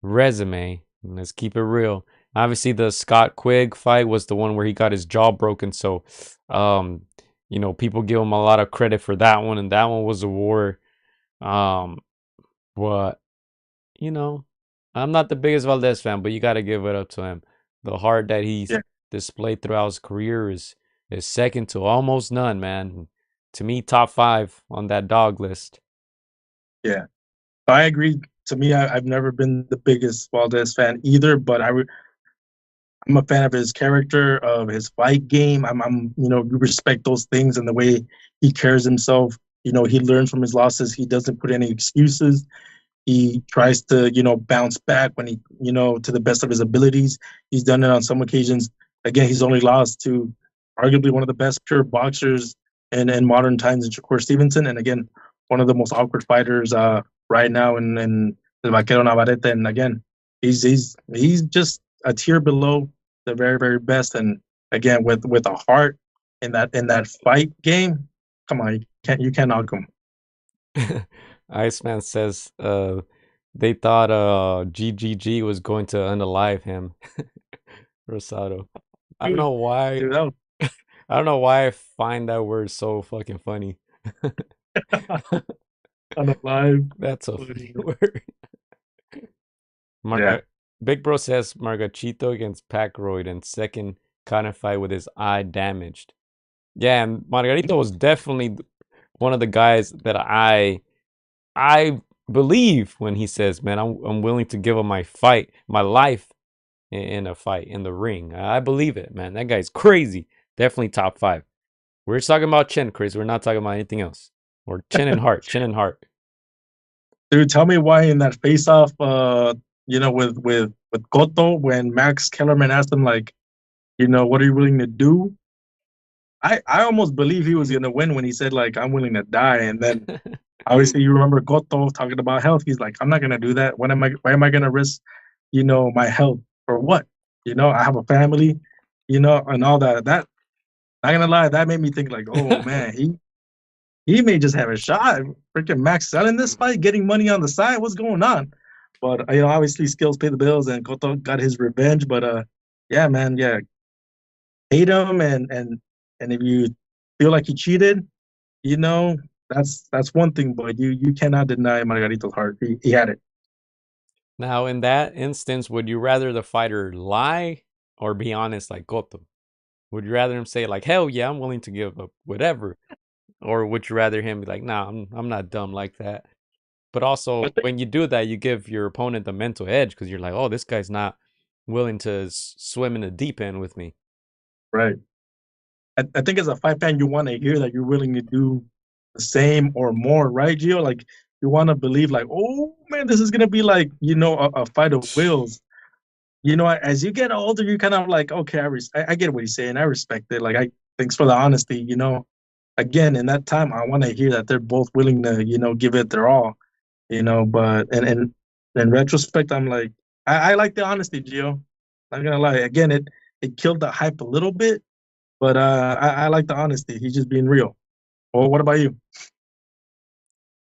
C: resume. Let's keep it real. Obviously, the Scott Quigg fight was the one where he got his jaw broken. So, people give him a lot of credit for that one, and that one was a war. Um, but you know, I'm not the biggest Valdez fan, but you got to give it up to him. The heart that he's
D: Yeah,
C: displayed throughout his career is second to almost none, man. To me, top 5 on that dog list.
D: yeah. I agree. To me, I've never been the biggest Valdez fan either, but I'm a fan of his character, of his fight game. We respect those things and the way he carries himself. He learns from his losses. He doesn't put any excuses. He tries to, bounce back when to the best of his abilities. He's done it on some occasions. Again, he's only lost to arguably one of the best pure boxers in modern times in Shakur Stevenson. And again, one of the most awkward fighters right now in the Vaquero Navarrete. And again, he's just a tier below the very, very best. And again, with a heart in that fight game, come on, you can't knock him.
C: Iceman says they thought GGG was going to unalive him. Rosado. I don't
D: Dude,
C: know why.
D: dude, that
C: I don't know why I find that word so fucking funny.
D: was on the live.
C: That's a funny word.
D: Yeah.
C: Big Bro says Margachito against Pacroyd and second kind of fight with his eye damaged. Yeah, and Margarito was definitely one of the guys that I believe when he says, "Man, I'm willing to give up my life in a fight in the ring." I believe it, man. That guy's crazy. Definitely top 5. We're just talking about chin, Chris. We're not talking about anything else. Or chin and heart, chin and heart.
D: Dude, tell me why in that face off, with Cotto, when Max Kellerman asked him like, what are you willing to do? I almost believe he was gonna win when he said like I'm willing to die, and then obviously you remember Cotto talking about health. He's like, I'm not gonna do that. Why am I gonna risk, my health for what? I have a family, and all that. That not gonna lie, that made me think like, oh man, he may just have a shot. Freaking Max selling this fight, getting money on the side. What's going on? But obviously skills pay the bills, and Cotto got his revenge. But yeah, man, yeah, hate him, and if you feel like he cheated, that's one thing. But you cannot deny Margarito's heart. He had it.
C: Now, in that instance, would you rather the fighter lie or be honest like Cotto? Would you rather him say like, "Hell yeah, I'm willing to give up whatever," or would you rather him be like, "Nah, I'm not dumb like that." But
D: I
C: also,
D: think
C: when you do that, you give your opponent the mental edge because you're like, "Oh, this guy's not willing to swim in the deep end with me."
D: right. I think as a fight fan, you want to hear that you're willing to do the same or more, right, Gio? Like you want to believe, like, oh man, this is gonna be like a fight of wills. As you get older, you kind of like, okay, I get what he's saying. I respect it. Like, thanks for the honesty. Again, in that time, I want to hear that they're both willing to, give it their all. But and in retrospect, I'm like, I like the honesty, Gio. Not gonna lie. Again, it killed the hype a little bit, but I like the honesty. He's just being real. Well, what about you?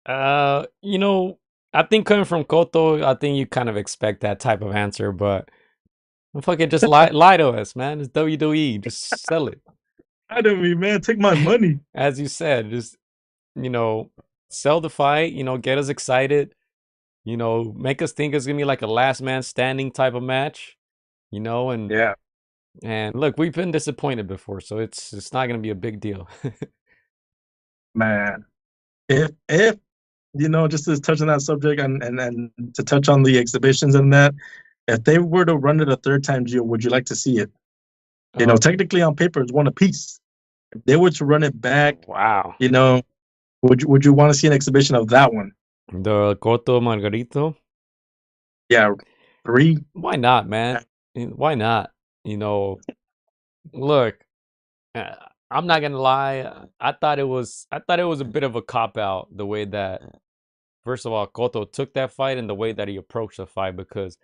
C: Uh, you know, I think coming from Koto, I think you kind of expect that type of answer, but fucking just lie to us, man. It's WWE. Just sell it.
D: I don't mean, man, take my money.
C: As you said, just you know, sell the fight, get us excited, make us think it's gonna be like a last man standing type of match, and
D: Yeah,
C: look, we've been disappointed before, so it's not gonna be a big deal.
D: man. If just to touch on that subject and to touch on the exhibitions and that, if they were to run it a third time, Gio, would you like to see it?
C: Uh,
D: Technically on paper, it's one apiece. If they were to run it back,
C: wow.
D: would you want to see an exhibition of that one?
C: The Cotto Margarito?
D: Yeah, 3.
C: Why not, man? Why not? Look, uh, I'm not gonna lie. I thought it was a bit of a cop out the way that, first of all, Cotto took that fight and the way that he approached the fight. Because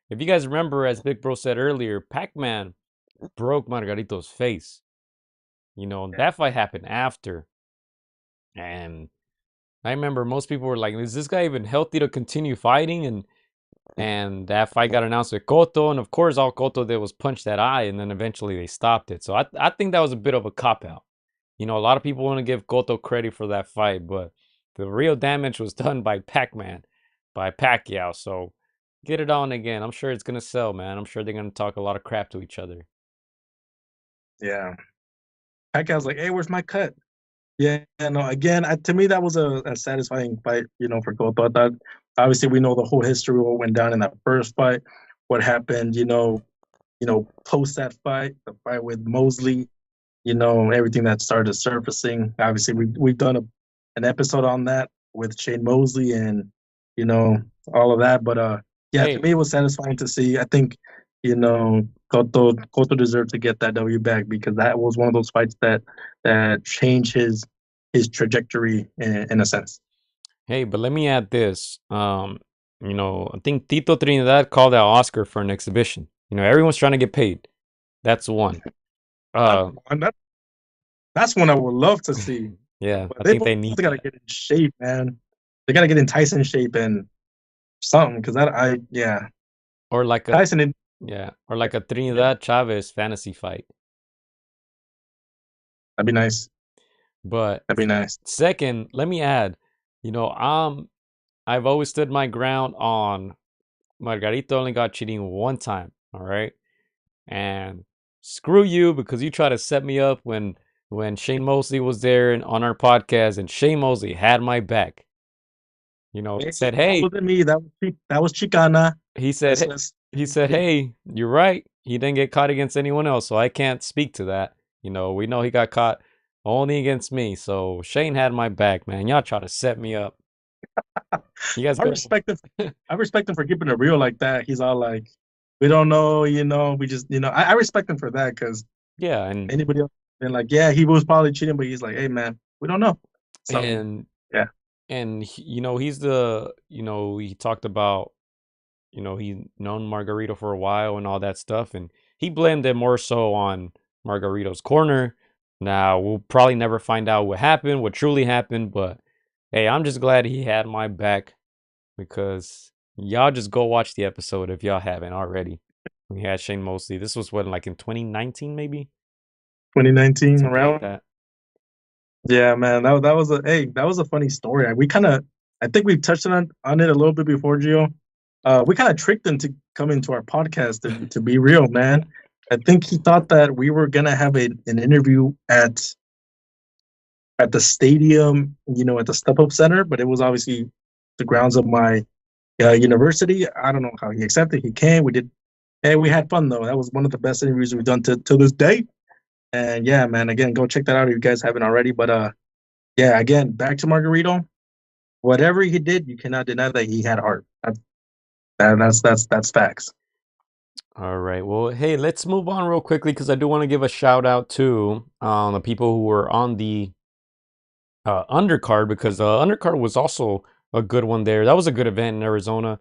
C: if you guys remember, as Big Bro said earlier, Pac-Man broke Margarito's face. That fight happened after, and I remember most people were like, "Is this guy even healthy to continue fighting?" And And that fight got announced with Cotto, and of course, all Cotto did was punch that eye, and then eventually they stopped it. So I think that was a bit of a cop out. You know, a lot of people want to give Cotto credit for that fight, but the real damage was done by Pac-Man, by Pacquiao. So get it on again. I'm sure it's gonna sell, man. I'm sure they're gonna talk a lot of crap to each other.
D: Yeah. Pacquiao's like, hey, where's my cut? Yeah, no, again, to me, that was a satisfying fight, for Cotto. I thought, obviously, we know the whole history of what went down in that first fight, what happened, post that fight, the fight with Mosley, everything that started surfacing. Obviously, we've done an episode on that with Shane Mosley and, you know, all of that. But yeah, to
C: Hey,
D: me, it was satisfying to see. I think, Cotto deserved to get that W back because that was one of those fights that changed his trajectory in a sense.
C: hey, but let me add this. I think Tito Trinidad called out Oscar for an exhibition. Everyone's trying to get paid. That's one.
D: That's
C: Uh,
D: one, that's one I would love to see.
C: yeah,
D: But
C: I
D: they
C: think
D: both
C: they need
D: got to
C: that.
D: get in shape, man. They got to get in Tyson shape and something because yeah,
C: Or like a
D: Tyson.
C: Yeah, or like a
D: Yeah,
C: Trinidad Chavez fantasy fight.
D: that'd be nice.
C: But
D: That'd be nice.
C: second, let me add, you know, I've always stood my ground on Margarito only got cheating one time, all right? And screw you because you tried to set me up when Shane Mosley was there and on our podcast, and Shane Mosley had my back. He
D: Hey,
C: said,
D: that
C: "Hey,"
D: wasn't me. That was Chicana.
C: he said,
D: Let's
C: "Hey,"
D: let's.
C: he said, "Hey, you're right. He didn't get caught against anyone else, so I can't speak to that. We know he got caught only against me. So Shane had my back, man. Y'all try to set me up. You guys
D: I
C: go,
D: respect him. I respect him for keeping it real like that. He's all like, we don't know, we just, I respect him for that because
C: yeah, and
D: anybody else been like, yeah, he was probably cheating, but he's like, hey, man, we don't know. So
C: and
D: yeah,
C: he's the he talked about he known Margarito for a while and all that stuff, and he blamed it more so on Margarito's corner. Now we'll probably never find out what happened, what truly happened, but hey, I'm just glad he had my back because y'all just go watch the episode if y'all haven't already. We had Shane Mosley. This was what, like in 2019, maybe
D: 2019
C: something like
D: around.
C: that.
D: Yeah, man, that was a funny story. I think we touched on it a little bit before, Gio. We kind of tricked him to come into our podcast to be real, man. I think he thought that we were gonna have an interview at the stadium, at the Step Up Center, but it was obviously the grounds of my university. I don't know how he accepted. He came. We did. Hey, we had fun though. That was one of the best interviews we've done to this day. And yeah, man, again, go check that out if you guys haven't already. But yeah, again, back to Margarito. Whatever he did, you cannot deny that he had heart. That's facts.
C: All right. Well, hey, let's move on real quickly because I do want to give a shout out to the people who were on the undercard because the undercard was also a good one there. That was a good event in Arizona.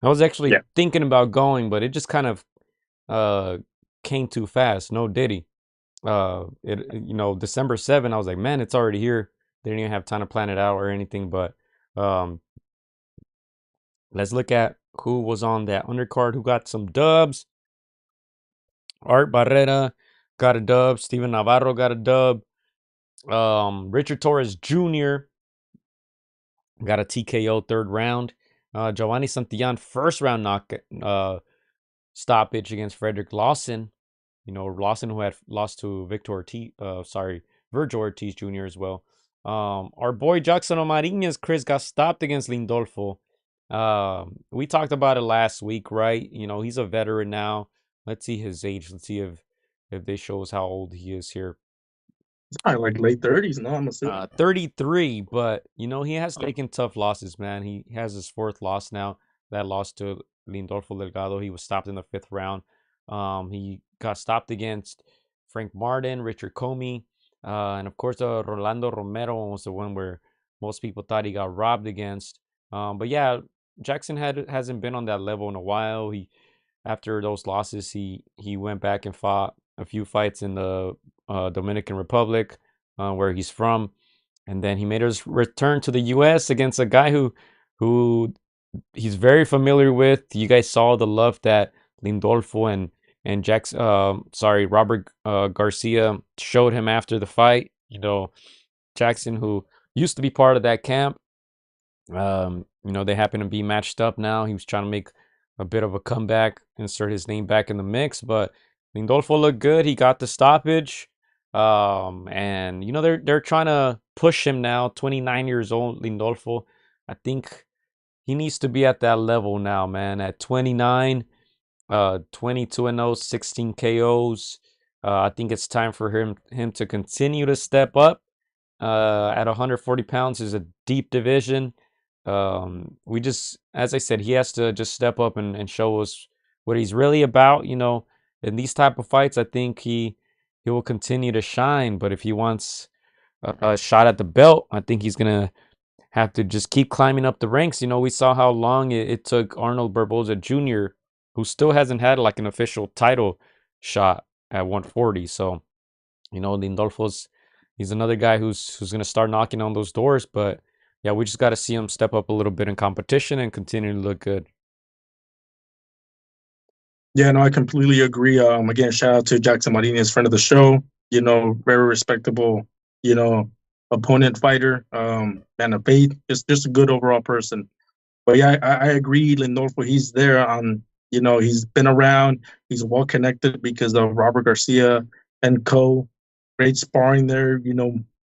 C: I was actually
D: Yeah.
C: thinking about going, but it just kind of uh came too fast. No Diddy. December 7th, I was like, man, it's already here. They didn't even have time to plan it out or anything. But um let's look at who was on that undercard, who got some dubs. Art Barrera got a dub. Steven Navarro got a dub. Richard Torres Jr. got a TKO third round. Giovanni Santillan first round knock stoppage against Frederick Lawson. Lawson who had lost to Virgil Ortiz Jr. as well. Our boy Jackson Omariñez, Chris, got stopped against Lindolfo. We talked about it last week, right? He's a veteran now. Let's see his age. Let's see if they show us how old he is here.
D: It's probably like late 30s. No, I'm assuming.
C: 33, but he has taken tough losses, man. He has his fourth loss now. That loss to Lindolfo Delgado. He was stopped in the fifth round. He got stopped against Frank Martin, Richard Comey, and of course Rolando Romero was the one where most people thought he got robbed against. But yeah, Jackson hasn't been on that level in a while. After those losses, he went back and fought a few fights in the Dominican Republic, where he's from, and then he made his return to the U.S. against a guy who he's very familiar with. You guys saw the love that Lindolfo and Robert Garcia showed him after the fight. Jackson, who used to be part of that camp, they happen to be matched up now. He was trying to make a bit of a comeback, insert his name back in the mix, but Lindolfo looked good. He got the stoppage. And they're trying to push him now. 29 years old, Lindolfo. I think he needs to be at that level now, man. At 29, 22-0, 16 KOs. I think it's time for him to continue to step up. At 140 pounds is a deep division. As I said, he has to just step up and show us what he's really about. In these type of fights, I think he will continue to shine. But if he wants a shot at the belt, I think he's gonna have to just keep climbing up the ranks. We saw how long it took Arnold Barboza Jr., who still hasn't had like an official title shot at 140. So, he's another guy who's gonna start knocking on those doors. But yeah, we just got to see him step up a little bit in competition and continue to look good.
D: Yeah, no, I completely agree. Again, shout out to Jackson Martinez, friend of the show. Very respectable, opponent fighter, man of faith. Just a good overall person. But yeah, I agree. Lindolfo, he's there on. He's been around. He's well connected because of Robert Garcia and co. Great sparring there.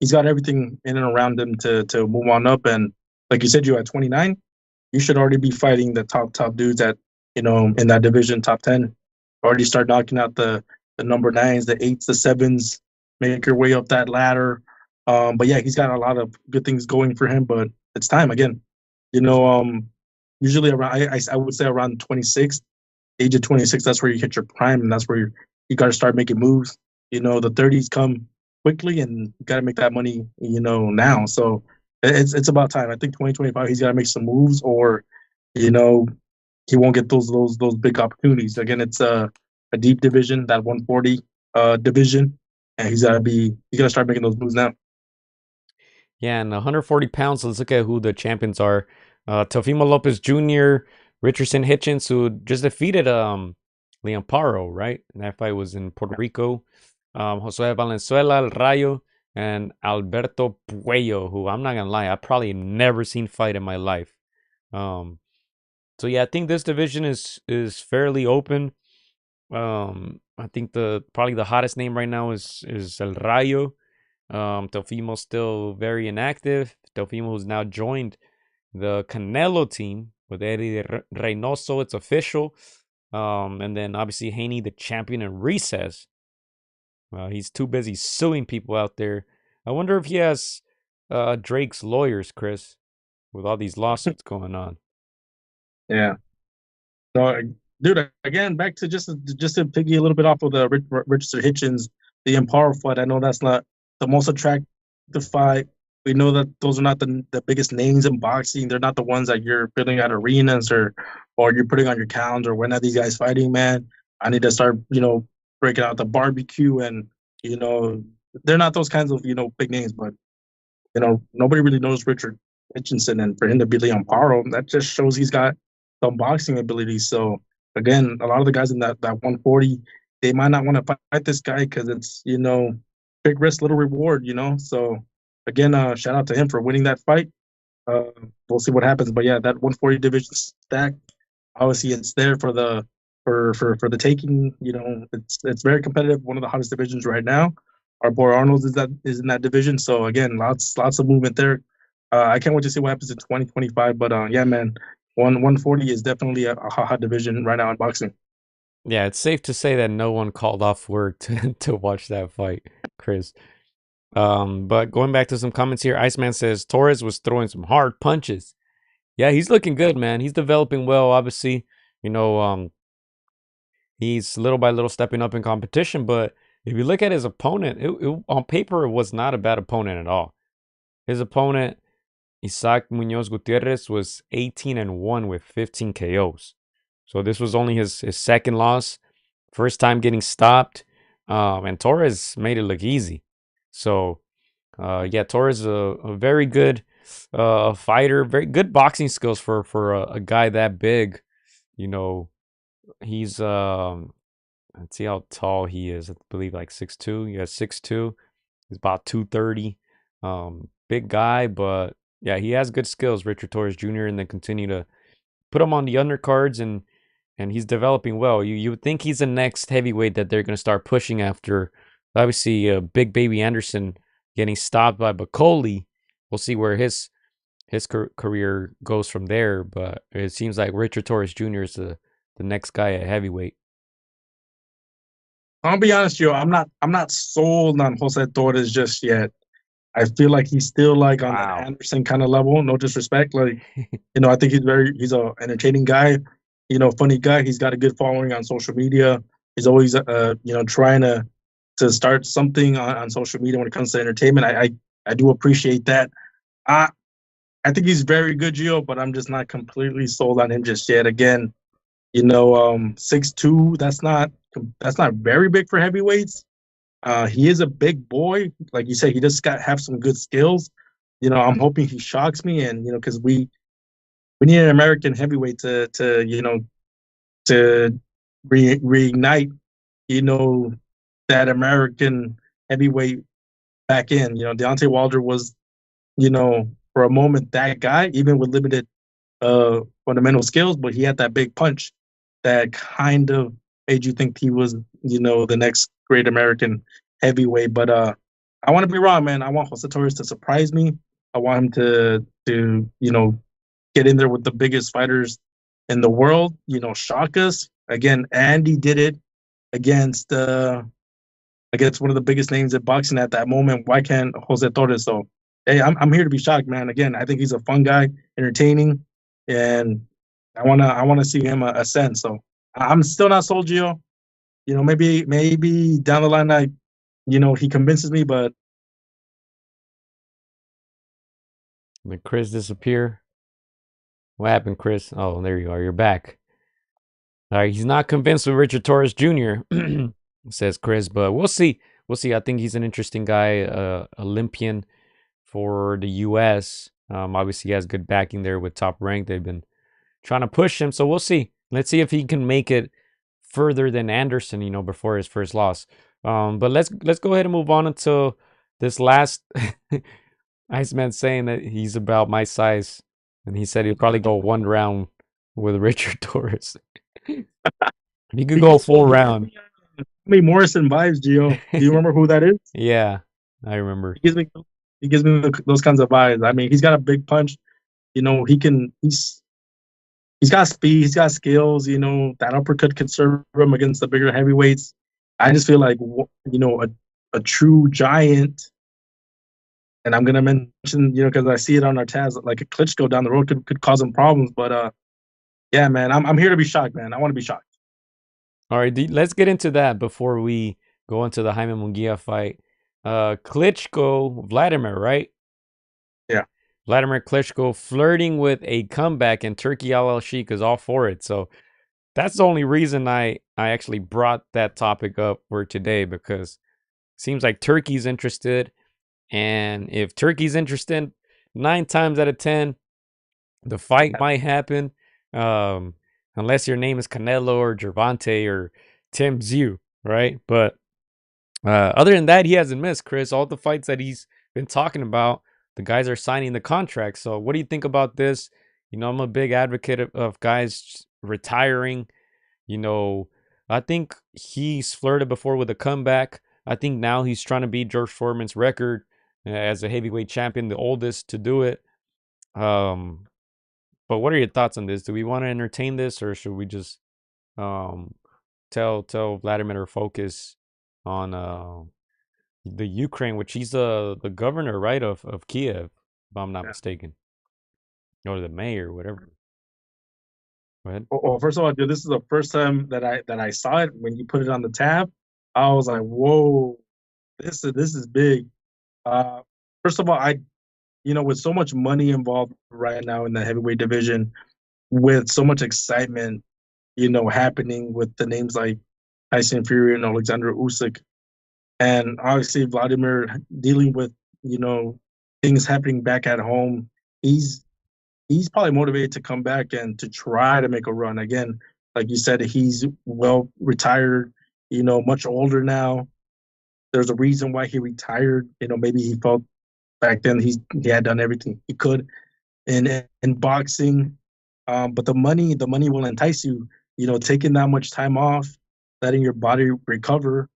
D: He's got everything in and around him to move on up. And like you said, you at 29, you should already be fighting the top dudes at in that division, top 10. Already start knocking out the number 9s, the 8s, the 7s, make your way up that ladder. But yeah, he's got a lot of good things going for him. But it's time again. Usually around I would say around 26, age of 26, that's where you hit your prime, and that's where you got to start making moves. The 30s come quickly, and you got to make that money. Now. So it's about time. I think 2025, he's got to make some moves, or he won't get those big opportunities. Again, it's a deep division, that 140 division, and he's got to start making those moves now.
C: Yeah, and 140 pounds. Let's look at who the champions are. Teofimo Lopez Jr., Richardson Hitchens, who just defeated Leon Paro, right? And that fight was in Puerto Rico. Josue Valenzuela, El Rayo, and Alberto Puello, who I'm not gonna lie, I probably never seen fight in my life. So yeah, I think this division is fairly open. I think probably the hottest name right now is El Rayo. Teofimo's still very inactive. Teofimo, who's now joined the Canelo team with Eddie Reynoso. It's official. And then obviously Haney, the champion in recess. He's too busy suing people out there. I wonder if he has Drake's lawyers, Chris, with all these lawsuits going on.
D: Yeah. So, dude, again, back to just to piggy a little bit off of the Richardson Hitchens, the Empower fight. I know that's not the most attractive fight. We know that those are not the biggest names in boxing. They're not the ones that you're filling at arenas or you're putting on your calendar. When are these guys fighting, man? I need to start, breaking out the barbecue, and they're not those kinds of big names. But nobody really knows Richard Hitchinson, and for him to be Leon Paro, that just shows he's got some boxing ability. So again, a lot of the guys in that 140, they might not want to fight this guy because it's big risk, little reward. So again, shout out to him for winning that fight. We'll see what happens, but yeah, that 140 division stack, obviously it's there for the taking. It's very competitive. One of the hottest divisions right now. Our boy Arnold is in that division. So again, lots of movement there. I can't wait to see what happens in 2025. But yeah, man, 140 is definitely a hot division right now in boxing.
C: Yeah, it's safe to say that no one called off work to watch that fight, Chris. But going back to some comments here, Iceman says Torres was throwing some hard punches. Yeah, he's looking good, man. He's developing well, obviously. He's little by little stepping up in competition. But if you look at his opponent, on paper, it was not a bad opponent at all. His opponent, Isaac Munoz Gutierrez, was 18-1 with 15 KOs. So this was only his second loss, first time getting stopped. And Torres made it look easy. So, yeah, Torres is a very good fighter. Very good boxing skills for a guy that big. You know, he's let's see how tall he is. I believe like 6'2". Yeah, 6'2". He's about 230. Big guy, but yeah, he has good skills, Richard Torres Jr., and then continue to put him on the undercards, and he's developing well. You would think he's the next heavyweight that they're going to start pushing after. Obviously, Big Baby Anderson getting stopped by Bacoli. We'll see where his career goes from there, but it seems like Richard Torres Jr. is the next guy at heavyweight.
D: I'll be honest, yo, I'm not sold on Jose Torres just yet. I feel like he's still like on that Anderson kind of level. No disrespect, like I think he's a entertaining guy. Funny guy. He's got a good following on social media. He's always trying to start something on social media when it comes to entertainment. I do appreciate that. I think he's very good, Gio, but I'm just not completely sold on him just yet. Again, 6'2", that's not very big for heavyweights. He is a big boy. Like you said, he just have some good skills. I'm hoping he shocks me, and because we need an American heavyweight to reignite that American heavyweight back in. Deontay Wilder was for a moment that guy, even with limited fundamental skills, but he had that big punch that kind of made you think he was the next great American heavyweight. But I want to be wrong, man. I want Jose Torres to surprise me. I want him to get in there with the biggest fighters in the world, shock us. Again, Andy did it against one of the biggest names in boxing at that moment. Why can't Jose Torres? So, hey, I'm here to be shocked, man. Again, I think he's a fun guy, entertaining, and I wanna see him ascend. So I'm still not sold, Gio. Maybe down the line, he convinces me, but
C: Did Chris disappear? What happened, Chris? Oh, there you are. You're back. All right, he's not convinced with Richard Torres Jr., says Chris, but we'll see. We'll see. I think he's an interesting guy, Olympian for the U.S. Obviously, he has good backing there with Top Rank. They've been trying to push him, so we'll see. Let's see if he can make it further than Anderson, before his first loss. But let's go ahead and move on until this last Iceman saying that he's about my size, and he said he'll probably go one round with Richard Torres. He could go full round.
D: Me Morrison vibes, Gio. Do you remember who that is?
C: Yeah, I remember.
D: He gives me those kinds of vibes. I mean, he's got a big punch. He's got speed. He's got skills. That uppercut could serve him against the bigger heavyweights. I just feel like a true giant. And I'm gonna mention, because I see it on our tabs, like a Klitschko down the road could cause him problems. But yeah, man, I'm here to be shocked, man. I want to be shocked.
C: All right, let's get into that before we go into the Jaime Munguia fight. Klitschko, Vladimir, right?
D: Yeah.
C: Vladimir Klitschko flirting with a comeback, and Turkey Al Sheikh is all for it. So that's the only reason I actually brought that topic up for today, because it seems like Turkey's interested. And if Turkey's interested, 9 times out of 10, the fight might happen. Unless your name is Canelo or Gervonta or Tim Tszyu, right? But other than that, he hasn't missed, Chris. All the fights that he's been talking about, the guys are signing the contract. So what do you think about this? I'm a big advocate of guys retiring. I think he's flirted before with a comeback. I think now he's trying to beat George Foreman's record as a heavyweight champion, the oldest to do it. But what are your thoughts on this? Do we want to entertain this, or should we just tell Vladimir to focus on the Ukraine, which he's the governor, right, of Kiev, if I'm not mistaken, or the mayor, whatever. Go ahead.
D: Well, first of all, dude, this is the first time that I saw it when you put it on the tab. I was like, whoa, this is big. First of all, with so much money involved right now in the heavyweight division, with so much excitement, happening with the names like Tyson Fury and Alexander Usyk, and obviously Vladimir dealing with, things happening back at home he's probably motivated to come back and to try to make a run again. Like you said, he's well retired, much older now. There's a reason why he retired. Maybe he felt back then he had done everything he could in boxing. But the money will entice you. Taking that much time off, letting your body recover,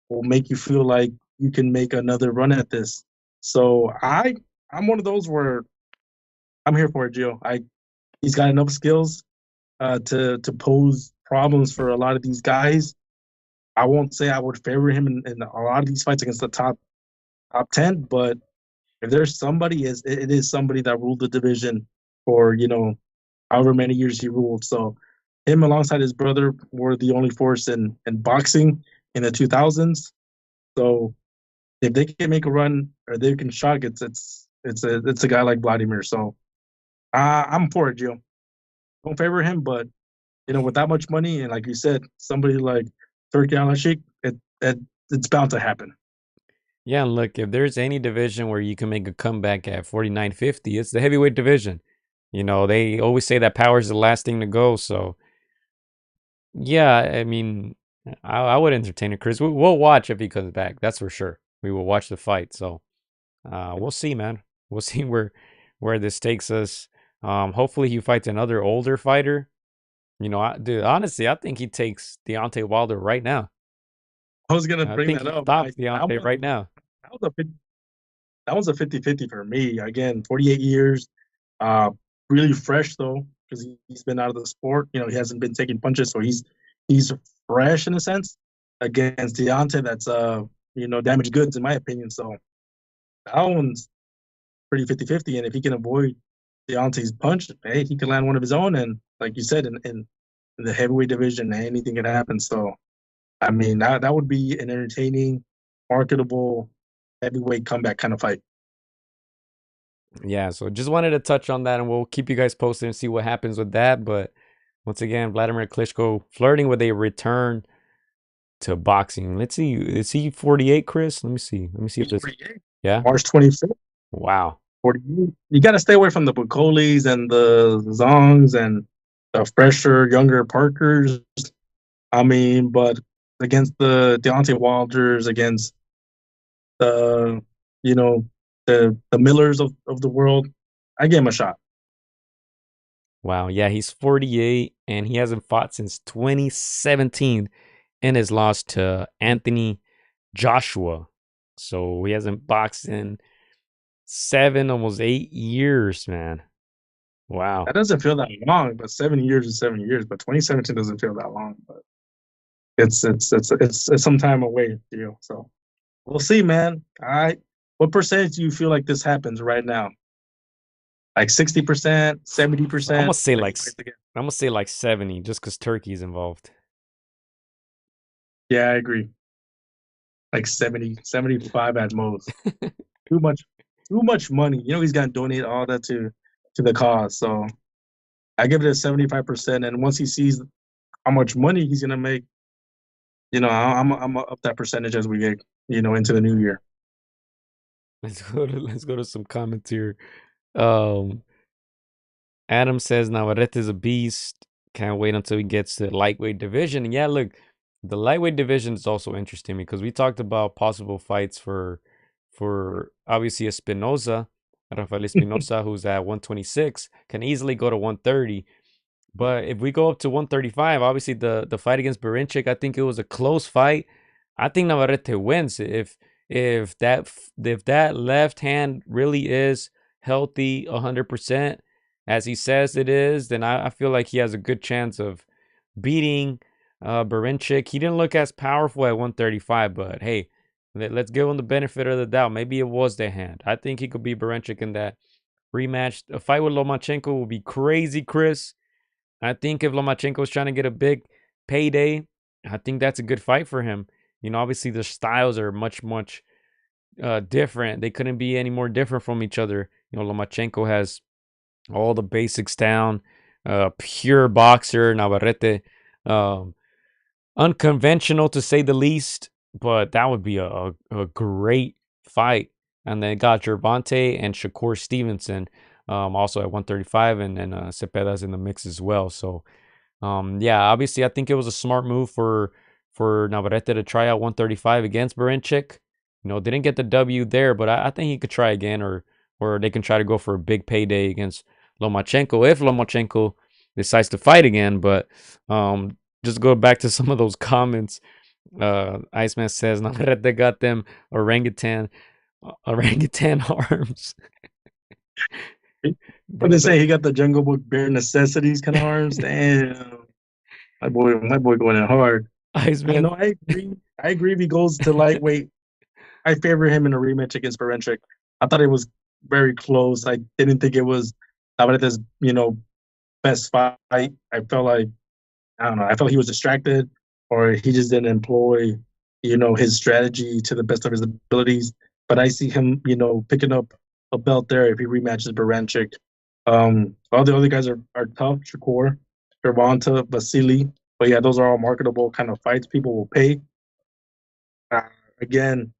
D: will make you feel like you can make another run at this. So I'm one of those where I'm here for it, Gio. He's got enough skills to pose problems for a lot of these guys. I won't say I would favor him in a lot of these fights against the top 10, but if there's somebody, it is somebody that ruled the division for however many years he ruled. So him alongside his brother were the only force in boxing in the 2000s. So if they can make a run or they can shock, it's a guy like Vladimir. So I'm for it, Gio. Don't favor him, but with that much money and like you said, somebody like Turkey Al-Sheikh, it's bound to happen.
C: Yeah, and look, if there's any division where you can make a comeback at 49-50, it's the heavyweight division. They always say that power is the last thing to go. So, yeah, I mean, I would entertain it, Chris. We'll watch if he comes back. That's for sure. We will watch the fight. So, we'll see, man. We'll see where this takes us. Hopefully he fights another older fighter. Dude, honestly, I think he takes Deontay Wilder right now.
D: I was gonna
C: I
D: bring
C: think
D: that
C: he
D: up.
C: stops Deontay right now.
D: That was a 50-50 for me. Again, 48 years, really fresh though, because he's been out of the sport. He hasn't been taking punches, so he's fresh in a sense. Against Deontay, that's damaged goods in my opinion. So that one's pretty 50-50, and if he can avoid Deontay's punch, hey, he can land one of his own. And like you said, in the heavyweight division, anything can happen. So I mean, that would be an entertaining, marketable heavyweight comeback kind of fight.
C: Yeah, so just wanted to touch on that, and we'll keep you guys posted and see what happens with that. But once again, Vladimir Klitschko flirting with a return to boxing. Let's see, is he 48, Chris? Let me see if this. Yeah,
D: March 25th.
C: Wow.
D: 48. You got to stay away from the Bukolis and the Zongs and the fresher, younger Parkers. I mean, but against the Deontay Wilders, against the the Millers of the world, I gave him a shot.
C: Wow. Yeah, he's 48 and he hasn't fought since 2017 and has lost to Anthony Joshua. So he hasn't boxed in 7, almost 8 years, man. Wow.
D: That doesn't feel that long, but 7 years is 7 years. But 2017 doesn't feel that long, but it's some time away, So we'll see, man. All right. What percentage do you feel like this happens right now? Like 60%, 70%?
C: I'm gonna say like 70, just because Turkey's involved.
D: Yeah, I agree. Like 70, 75 at most. Too much money. He's gonna donate all that to the cause. So I give it a 75%. And once he sees how much money he's gonna make, I'm gonna up that percentage as we get into the new year.
C: Let's go to some comments here. Adam says Navarrete is a beast. Can't wait until he gets to the lightweight division. And yeah, look, the lightweight division is also interesting because we talked about possible fights for obviously Espinoza, Rafael Espinoza, who's at 126, can easily go to 130. But if we go up to 135, obviously the fight against Berinchik, I think it was a close fight. I think Navarrete wins if that left hand really is healthy 100%, as he says it is, then I feel like he has a good chance of beating Berinchik. He didn't look as powerful at 135, but hey, let's give him the benefit of the doubt. Maybe it was the hand. I think he could beat Berinchik in that rematch. A fight with Lomachenko will be crazy, Chris. I think if Lomachenko is trying to get a big payday, I think that's a good fight for him. Obviously the styles are much different. They couldn't be any more different from each other. Lomachenko has all the basics down, pure boxer. Navarrete, unconventional to say the least, but that would be a great fight. And then got Gervonta and Shakur Stevenson. also at 135, and then Cepeda's in the mix as well. So yeah, obviously I think it was a smart move for Navarrete to try out 135 against Berinchyk. Didn't get the W there, but I think he could try again, or they can try to go for a big payday against Lomachenko if Lomachenko decides to fight again. But just go back to some of those comments. Iceman says Navarrete got them orangutan arms.
D: What they say, he got the Jungle Book bare necessities kind of arms. Damn, my boy going in hard.
C: Iceman.
D: No, I agree. I agree. If he goes to lightweight, I favor him in a rematch against Berinchyk. I thought it was very close. I didn't think it was Navarrete's, best fight. I felt like, I don't know, I felt he was distracted, or he just didn't employ, his strategy to the best of his abilities. But I see him, picking up a belt there if he rematches Berinchyk. All the other guys are tough. Shakur, Gervonta, Vasily. But yeah, those are all marketable kind of fights people will pay. Again,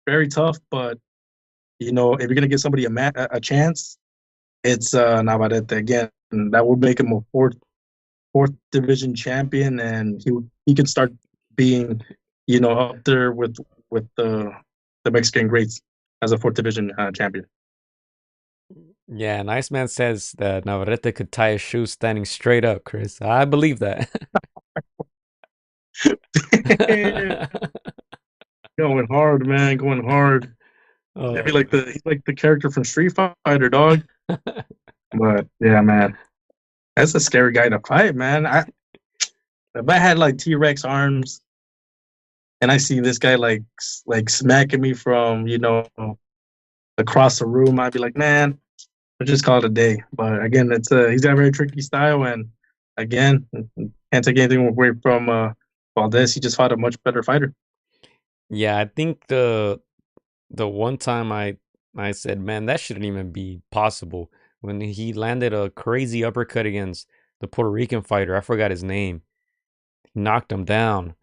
D: very tough, but if you're gonna give somebody a chance, it's Navarrete again. And that would make him a fourth division champion, and he can start being, up there with the Mexican greats as a fourth division champion.
C: Yeah, and Iceman says that Navarrete could tie his shoes standing straight up, Chris. I believe that.
D: Going hard, man. Going hard.
C: Oh,
D: He's like the character from Street Fighter, dog. But yeah, man, that's a scary guy to fight, man. If I had like T-Rex arms, and I see this guy like smacking me from across the room, I'd be like, man, we'll just call it a day. But again, he's got a very tricky style, and again, can't take anything away from Valdez. He just fought a much better fighter.
C: yeah, I think the one time I said, man, that shouldn't even be possible, when he landed a crazy uppercut against the Puerto Rican fighter. I forgot his name. He knocked him down.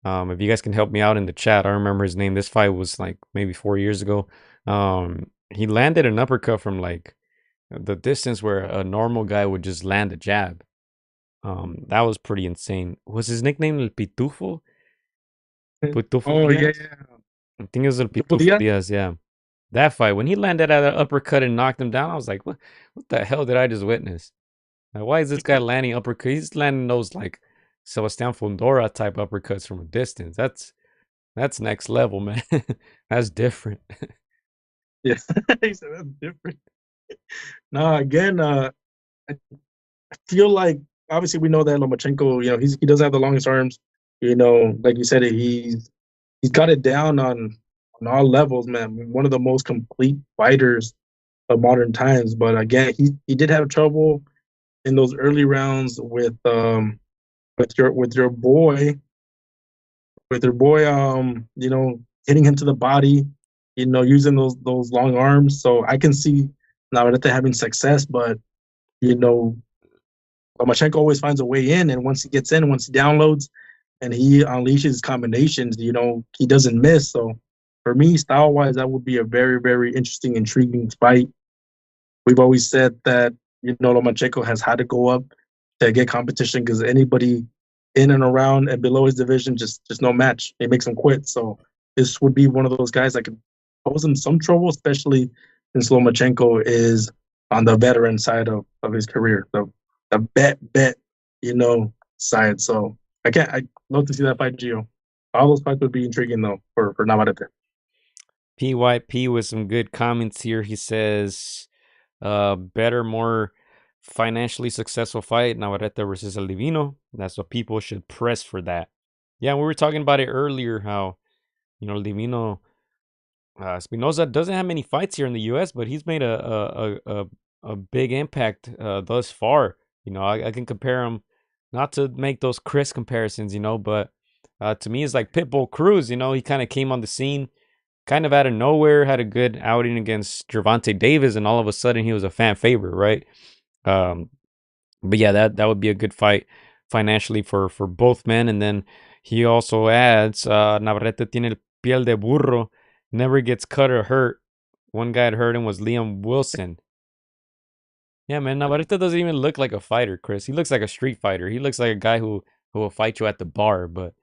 C: If you guys can help me out in the chat, I remember his name. This fight was like maybe 4 years ago. He landed an uppercut from like the distance where a normal guy would just land a jab. That was pretty insane. Was his nickname El Pitufo? Pitufo
D: Oh yeah,
C: Diaz? I think it was El
D: Pitufo
C: Pitufo
D: Diaz?
C: Diaz, yeah. That fight, when he landed at an uppercut and knocked him down, I was like, what the hell did I just witness? Like, why is this guy landing uppercut? He's landing those like Sebastian Fundora type uppercuts from a distance. That's next level, man. That's different.
D: Yeah, he said that's different. No, again, I feel like obviously we know that Lomachenko, he doesn't have the longest arms. Like you said, he's got it down on all levels, man. One of the most complete fighters of modern times. But again, he did have trouble in those early rounds with your boy, hitting him to the body, using those long arms. So I can see Navarrete having success, but you know, Lomachenko always finds a way in, and once he gets in, once he downloads, and he unleashes combinations, he doesn't miss. So for me, style wise, that would be a very, very interesting, intriguing fight. We've always said that Lomachenko has had to go up to get competition because anybody in and around and below his division just no match. It makes him quit. So this would be one of those guys that could pose him some trouble, especially since Lomachenko is on the veteran side of his career, the bet side. So I love to see that fight, Gio. All those fights would be intriguing though for Navarrete.
C: PYP with some good comments here. He says, better, more financially successful fight, Navarrete versus El Divino. That's what people should press for that. Yeah, we were talking about it earlier, how, El Divino, Espinoza doesn't have many fights here in the U.S., but he's made a big impact thus far. I can compare him, not to make those Chris comparisons, but to me, it's like Pitbull Cruz. He kind of came on the scene kind of out of nowhere, had a good outing against Gervonta Davis, and all of a sudden he was a fan favorite, right? But yeah, that would be a good fight financially for both men. And then he also adds, Navarrete tiene el piel de burro, never gets cut or hurt. One guy that hurt him was Liam Wilson. Yeah, man, Navarrete doesn't even look like a fighter, Chris. He looks like a street fighter. He looks like a guy who will fight you at the bar. But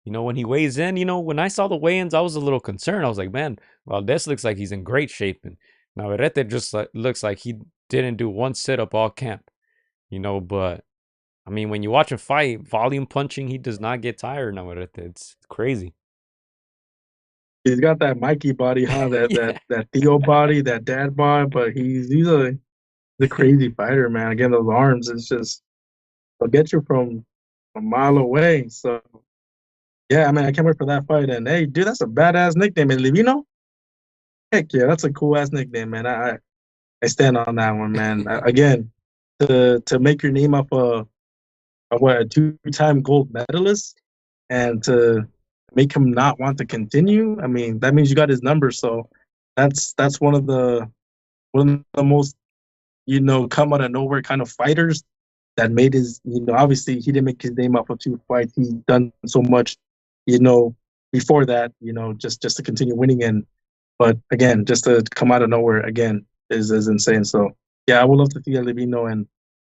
C: when he weighs in, when I saw the weigh-ins, I was a little concerned. I was like, man, Valdez looks like he's in great shape, and Navarrete just looks like he didn't do one sit-up all camp. But I mean, when you watch him fight, volume punching, he does not get tired, Navarrete. It's crazy.
D: He's got that Mikey body, huh? That
C: Yeah.
D: that Theo body, that dad bod, but he's a crazy fighter, man. Again, those arms, it's just they'll get you from a mile away. So yeah, I mean, I can't wait for that fight. And hey, dude, that's a badass nickname, El Livino. Heck yeah, that's a cool ass nickname, man. I stand on that one, man. Again, to make your name up a two-time gold medalist, and to make him not want to continue. I mean, that means you got his number. So that's one of the most come out of nowhere kind of fighters that made his, obviously he didn't make his name off of two fights. He's done so much, before that, just to continue winning. But again, just to come out of nowhere again is insane. So yeah, I would love to see Levino and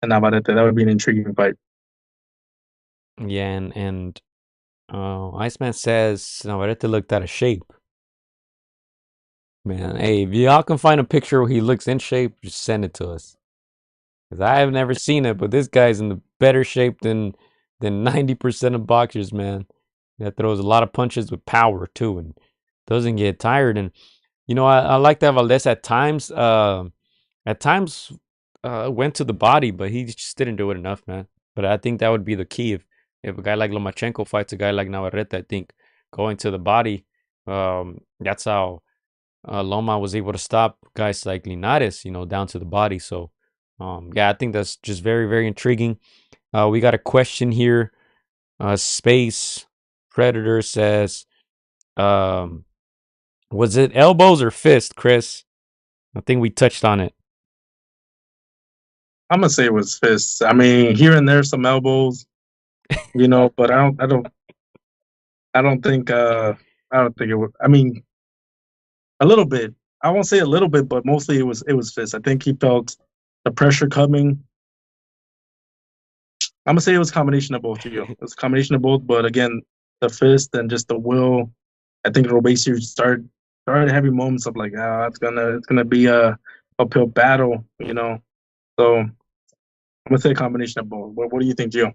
D: Navarrete. That would be an intriguing fight.
C: Yeah, and Iceman says Navarrete looked out of shape. Man, hey, if y'all can find a picture where he looks in shape, just send it to us. Because I have never seen it, but this guy's in the better shape than 90% of boxers, man. That throws a lot of punches with power too, and doesn't get tired. And I like that Valdez at times went to the body, but he just didn't do it enough, man. But I think that would be the key if a guy like Lomachenko fights a guy like Navarrete. I think going to the body, that's how Loma was able to stop guys like Linares, down to the body. So, yeah, I think that's just very, very intriguing. We got a question here. Space Predator says, was it elbows or fist, Chris? I think we touched on it.
D: I'm gonna say it was fists. I mean, here and there some elbows, but I don't think it was. I mean, a little bit. I won't say a little bit, but mostly it was fists. I think he felt the pressure coming. I'm gonna say it was a combination of both of you. It was a combination of both, but again, the fist and just the will. I think it'll basically started having moments of like, it's gonna be a uphill battle, So I'm gonna say a combination of both. What do you think, Gio?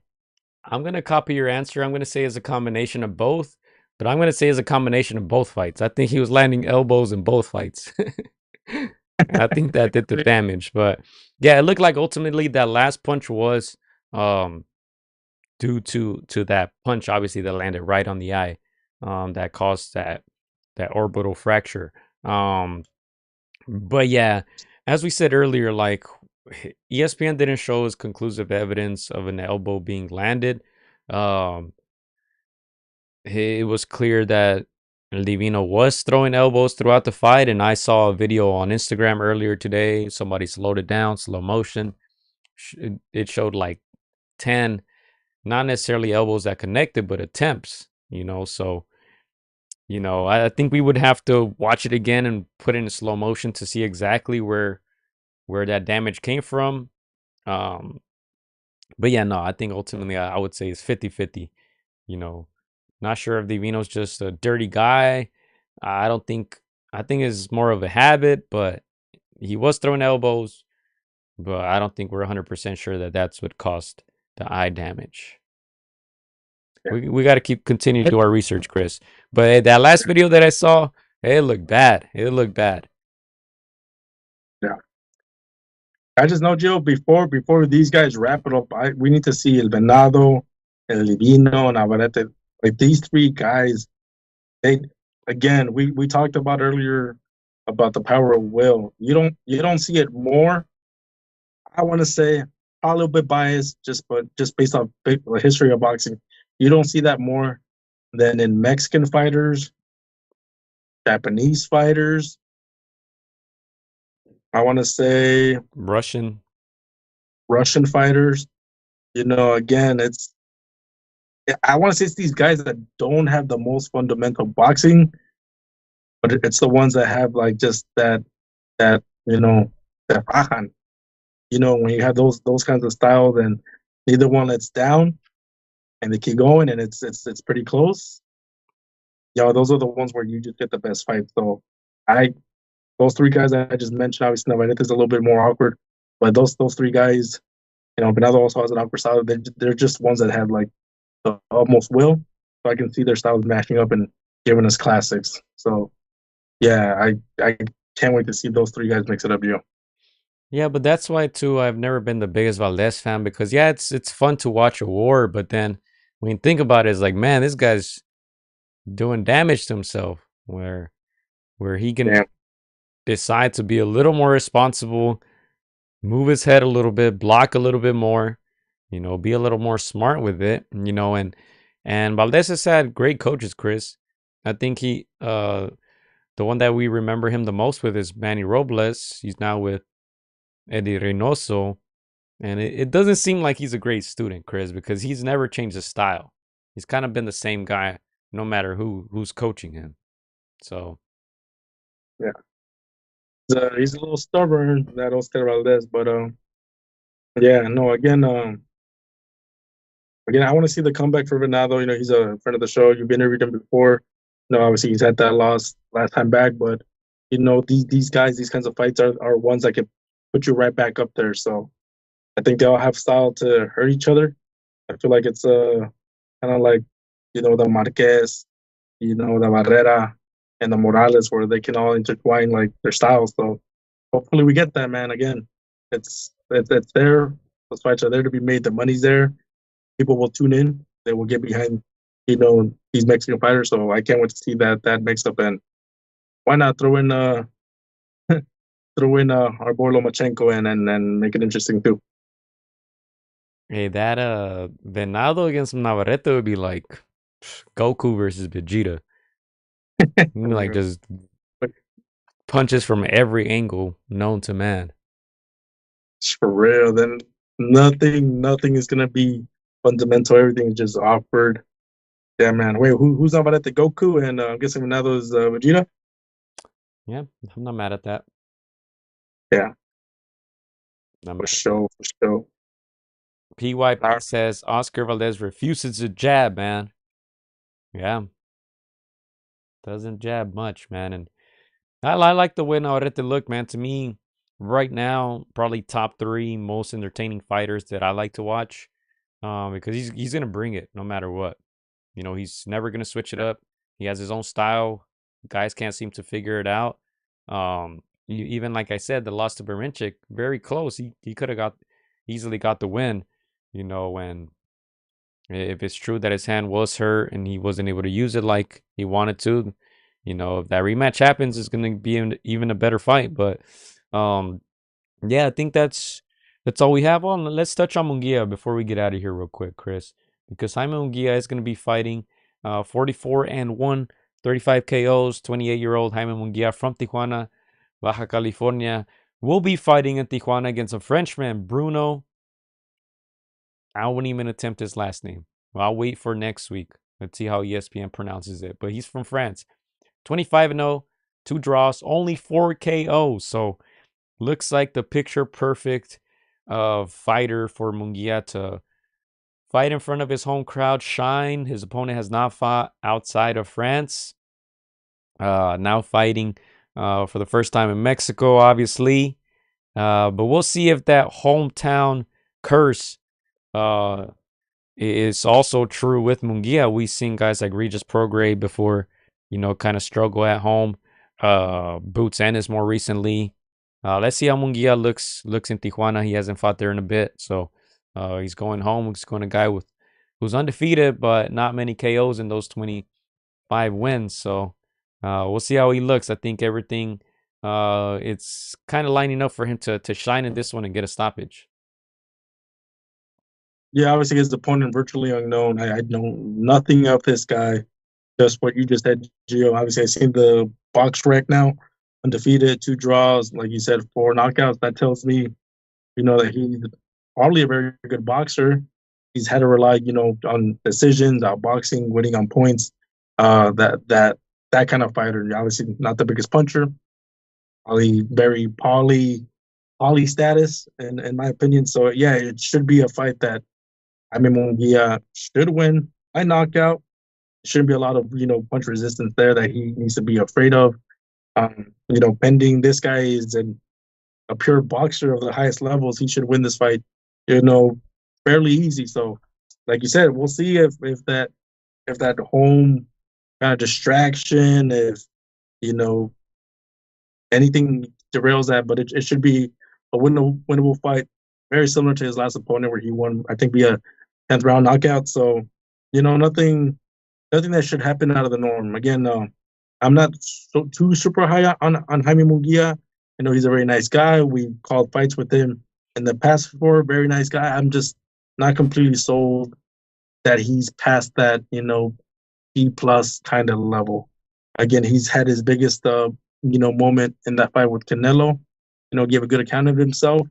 C: I'm going to copy your answer. I'm going to say it's a combination of both, but I'm going to say it's a combination of both fights. I think he was landing elbows in both fights. I think that did the damage. But yeah, it looked like ultimately that last punch was due to that punch, obviously, that landed right on the eye, that caused that orbital fracture. But yeah, as we said earlier, like ESPN didn't show us conclusive evidence of an elbow being landed. Um, it was clear that Divino was throwing elbows throughout the fight, and I saw a video on Instagram earlier today. Somebody slowed it down, slow motion. It showed like 10, not necessarily elbows that connected, but attempts. So I think we would have to watch it again and put it in slow motion to see exactly where that damage came from. But yeah, no, I think ultimately I would say it's 50-50. Not sure if Divino's just a dirty guy. I think it's more of a habit, but he was throwing elbows, but I don't think we're 100% sure that that's what caused the eye damage. We got to continue to do our research, Chris. But that last video that I saw, it looked bad. It looked bad.
D: Yeah. I just know, Gio, before these guys wrap it up, we need to see El Venado, El Divino, Navarrete. Like these three guys, we talked about earlier about the power of will. You don't see it more. I want to say a little bit biased, but just based off the history of boxing, you don't see that more than in Mexican fighters, Japanese fighters. I want to say
C: Russian
D: fighters. Again, I want to say it's these guys that don't have the most fundamental boxing, but it's the ones that have like just that fajan, when you have those kinds of styles and neither one lets down and they keep going and it's pretty close. Those are the ones where you just get the best fight. So I those three guys that I just mentioned, obviously Navarrete is a little bit more awkward, but those three guys, Bernardo also has an awkward style. They're just ones that have like the almost will. So I can see their styles matching up and giving us classics. So yeah, I can't wait to see those three guys mix it up, yo.
C: Yeah, but that's why too I've never been the biggest Valdez fan because yeah, it's fun to watch a war, but then when you think about it, it's like, man, this guy's doing damage to himself where he can
D: Damn.
C: decide to be a little more responsible, move his head a little bit, block a little bit more, be a little more smart with it, and Valdez has had great coaches, Chris. I think the one that we remember him the most with is Manny Robles. He's now with Eddie Reynoso. And it doesn't seem like he's a great student, Chris, because he's never changed his style. He's kind of been the same guy no matter who's coaching him. So
D: Yeah. He's a little stubborn, that Oscar Valdez, but yeah, no, again, I want to see the comeback for Venado. He's a friend of the show. You've interviewed him before. Obviously he's had that loss last time back, but these guys, these kinds of fights are ones that can put you right back up there. So I think they all have style to hurt each other. I feel like it's kind of like the Marquez, the Barrera, and the Morales, where they can all intertwine like their styles. So hopefully we get that, man. Again, it's there. Those fights are there to be made. The money's there. People will tune in. They will get behind, these Mexican fighters. So I can't wait to see that mix up. And why not throw in our boy Lomachenko and make it interesting too.
C: hey, that Venado against Navarrete would be like Goku versus Vegeta. Like just punches from every angle known to man.
D: For real, then nothing is gonna be fundamental. Everything is just awkward. Yeah, man. Wait, who's Navarrete? Goku, and I'm guessing Venado is Vegeta.
C: Yeah, I'm not mad at that.
D: Yeah,
C: Not
D: for
C: mad.
D: sure, for sure.
C: PYP says Oscar Valdez refuses to jab, man. Yeah. Doesn't jab much, man. And I like the way Navarrete look, man. To me, right now, probably top 3 most entertaining fighters that I like to watch. Because he's gonna bring it no matter what. He's never gonna switch it up. He has his own style. Guys can't seem to figure it out. Even like I said, the loss to Berminchik, very close. He could have easily got the win. When if it's true that his hand was hurt and he wasn't able to use it like he wanted to, if that rematch happens, it's going to be even a better fight. But yeah, I think that's all we have on. Let's touch on Munguia before we get out of here real quick, Chris, because Jaime Munguia is going to be fighting 44-1, 35 KOs, 28-year-old Jaime Munguia from Tijuana, Baja California, will be fighting in Tijuana against a Frenchman, Bruno. I wouldn't even attempt his last name. Well, I'll wait for next week. Let's see how ESPN pronounces it. But he's from France. 25-0, 2 draws, only 4 KOs. So looks like the picture perfect fighter for Munguia to fight in front of his home crowd, shine. His opponent has not fought outside of France. Now fighting for the first time in Mexico, obviously. But we'll see if that hometown curse is also true with Munguia. We've seen guys like Regis Prograis before, kind of struggle at home. Boots Ennis more recently. Let's see how Munguia looks in Tijuana. He hasn't fought there in a bit, so he's going home. He's going to a guy who's undefeated, but not many KOs in those 25 wins. So we'll see how he looks. I think everything it's kind of lining up for him to shine in this one and get a stoppage.
D: Yeah, obviously his opponent virtually unknown. I know nothing of this guy. Just what you just said, Gio. Obviously, I've seen the box rec now, undefeated, 2 draws, like you said, 4 knockouts. That tells me, that he's probably a very good boxer. He's had to rely, on decisions, outboxing, winning on points. That kind of fighter. Obviously, not the biggest puncher. Probably very Holly status, in my opinion. So yeah, it should be a fight that Jaime Munguia should win by knockout. Shouldn't be a lot of punch resistance there that he needs to be afraid of. Pending this guy is a pure boxer of the highest levels, he should win this fight, fairly easy. So, like you said, we'll see if that home kind of distraction, if you know anything derails that, but it should be a winnable fight, very similar to his last opponent where he won, I think, via 10th round knockout. So, nothing that should happen out of the norm. Again, I'm not too super high on Jaime Munguia. I know he's a very nice guy. We called fights with him in the past before. Very nice guy. I'm just not completely sold that he's past that, B plus kind of level. Again, he's had his biggest, moment in that fight with Canelo. Gave a good account of himself,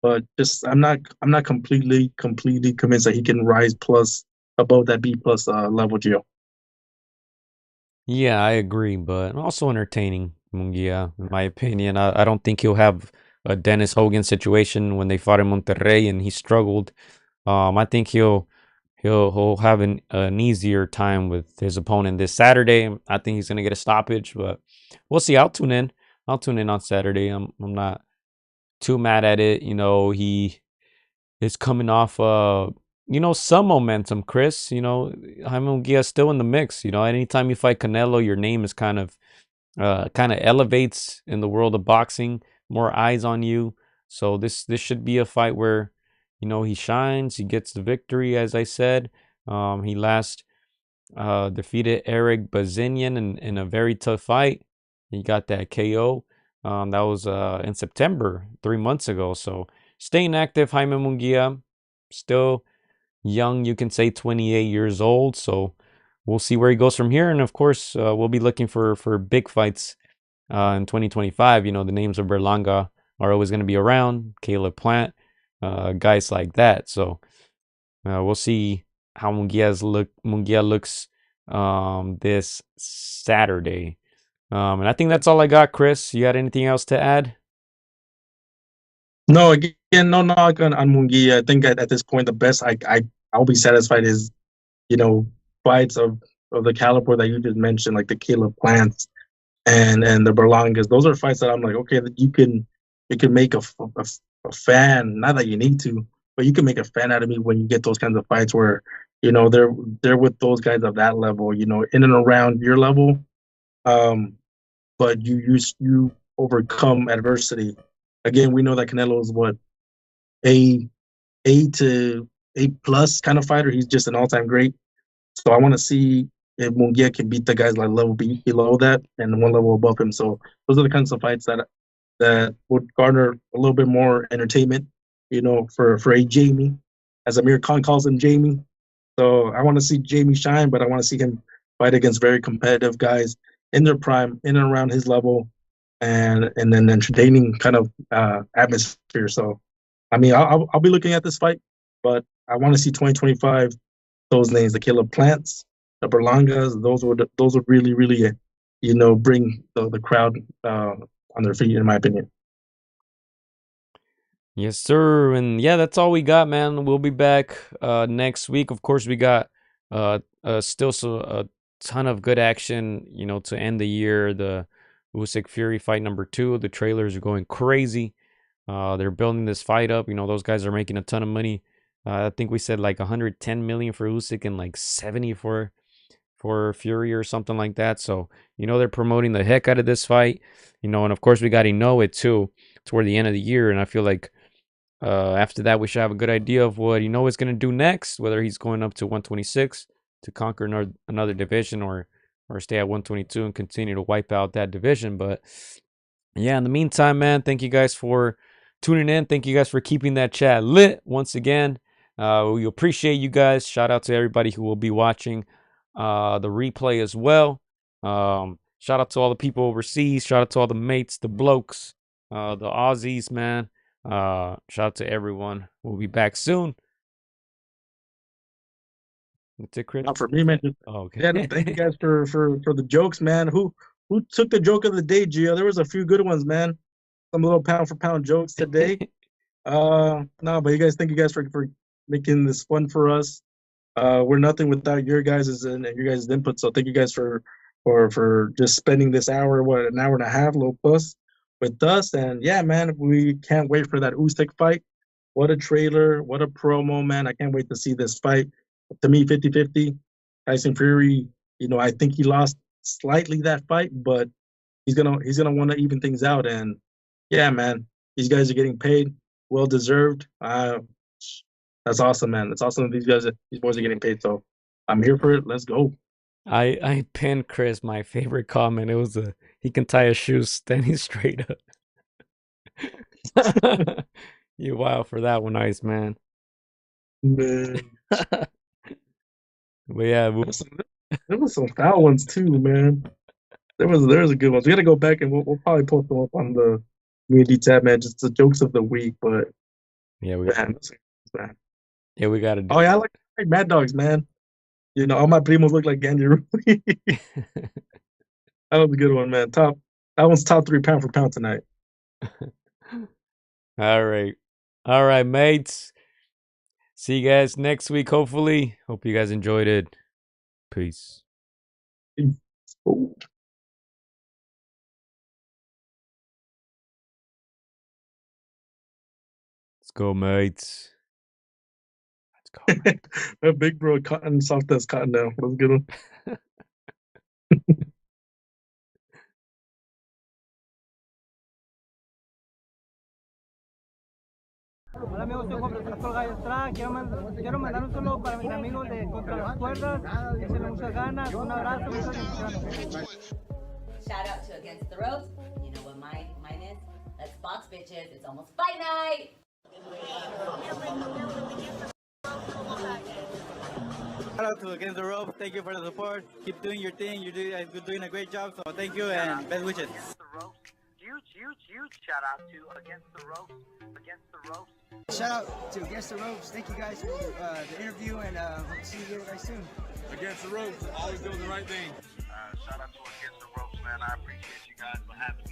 D: but just I'm not completely convinced that he can rise plus above that B plus level, Gio.
C: Yeah, I agree, but also entertaining, Munguia, in my opinion. I don't think he'll have a Dennis Hogan situation when they fought in Monterrey and he struggled. I think he'll have an easier time with his opponent this Saturday. I think he's gonna get a stoppage, but we'll see. I'll tune in. I'll tune in on Saturday. I'm not too mad at it. He is coming off some momentum, Chris. Jaime Munguia still in the mix. Anytime you fight Canelo, your name is kind of elevates in the world of boxing, more eyes on you. So this should be a fight where he shines, he gets the victory, as I said. He last defeated Eric Bazinian in a very tough fight. He got that KO. That was in September, 3 months ago. So staying active, Jaime Munguia, still young, you can say 28 years old. So we'll see where he goes from here. And of course, we'll be looking for big fights in 2025. The names of Berlanga are always going to be around, Caleb Plant, guys like that. So we'll see how Munguia looks this Saturday. And I think that's all I got, Chris. You got anything else to add?
D: No, again, no knock on Munguia. I think at this point, the best I'll be satisfied is you know fights of the caliber that you just mentioned, like the Caleb Plants and the Berlangas. Those are fights that I'm like, okay, that you can make a fan. Not that you need to, but you can make a fan out of me when you get those kinds of fights where they're with those guys of that level, in and around your level. Um, but you overcome adversity. Again, we know that Canelo is what a to A plus kind of fighter. He's just an all time great. So I want to see if Munguia can beat the guys like level below that and one level above him. So those are the kinds of fights that would garner a little bit more entertainment, for a Jamie, as Amir Khan calls him, Jamie. So I want to see Jamie shine, but I want to see him fight against very competitive guys in their prime, in and around his level, and then entertaining kind of atmosphere. So, I mean, I'll be looking at this fight, but I want to see 2025. Those names, the Caleb Plants, the Berlangas, those would really, really, bring the crowd on their feet, in my opinion.
C: Yes, sir. And yeah, that's all we got, man. We'll be back next week. Of course, we got still a ton of good action, to end the year. The Usyk Fury fight number 2. The trailers are going crazy. They're building this fight up. Those guys are making a ton of money. I think we said like 110 million for Usyk and like 70 for Fury or something like that. So, they're promoting the heck out of this fight. And of course we got Inoue too toward the end of the year. And I feel like after that, we should have a good idea of what is going to do next, whether he's going up to 126 to conquer another division or stay at 122 and continue to wipe out that division. But yeah, in the meantime, man, thank you guys for tuning in. Thank you guys for keeping that chat lit once again. We appreciate you guys. Shout out to everybody who will be watching the replay as well. Shout out to all the people overseas. Shout out to all the mates, the blokes, the Aussies, man. Shout out to everyone. We'll be back soon. That's it, Chris.
D: Not for me, man.
C: Oh, okay.
D: Yeah, no, thank you guys for the jokes, man. Who took the joke of the day, Gio? There was a few good ones, man. some little pound for pound jokes today. No, but thank you guys for making this fun for us. We're nothing without your guys' and your guys' input. So thank you guys for just spending this hour, an hour and a half, a little plus with us. And yeah, man, we can't wait for that Usyk fight. What a trailer, what a promo, man. I can't wait to see this fight. To me, 50-50. Tyson Fury, I think he lost slightly that fight, but he's gonna want to even things out. And yeah, man, these guys are getting paid, well deserved. That's awesome, man. It's awesome that these boys are getting paid. So I'm here for it. Let's go.
C: I pinned Chris my favorite comment. It was he can tie his shoes standing straight up. You wild for that one, Ice Man.
D: Man.
C: But yeah,
D: there was some foul ones too, man. There was a good ones. We gotta go back and we'll probably post them up on the community tab, man. Just the jokes of the week, but
C: yeah, we
D: man.
C: Yeah, we gotta do.
D: Oh yeah, I like Mad Dogs, man. All my primos look like Andy Ruby. That was a good one, man. That one's top 3 pound for pound tonight.
C: All right, mates. See you guys next week, hopefully. Hope you guys enjoyed it. Peace.
D: Oh.
C: Let's go, mates. Let's go.
D: That big bro cotton, soft as cotton now. That was a good one.
E: Hola amigos, soy Juan Francisco Gallo Estrada. Quiero mandar un saludo para mis amigos de Contra las Cuerdas. Échenle muchas ganas, un abrazo, muchas bendiciones.
F: Shout out to Against the Ropes. You know what mine is? Let's box, bitches. It's almost fight night.
E: Shout out to Against the Ropes. Thank you for the support. Keep doing your thing. You're doing a great job. So thank you and best wishes.
G: Huge shout out to Against the Ropes.
H: Shout out to Against the Ropes. Thank you guys for the interview, and hope to see you guys soon.
I: Against the Ropes, always doing the right thing.
G: Shout out to Against the Ropes, man. I appreciate you guys for having me.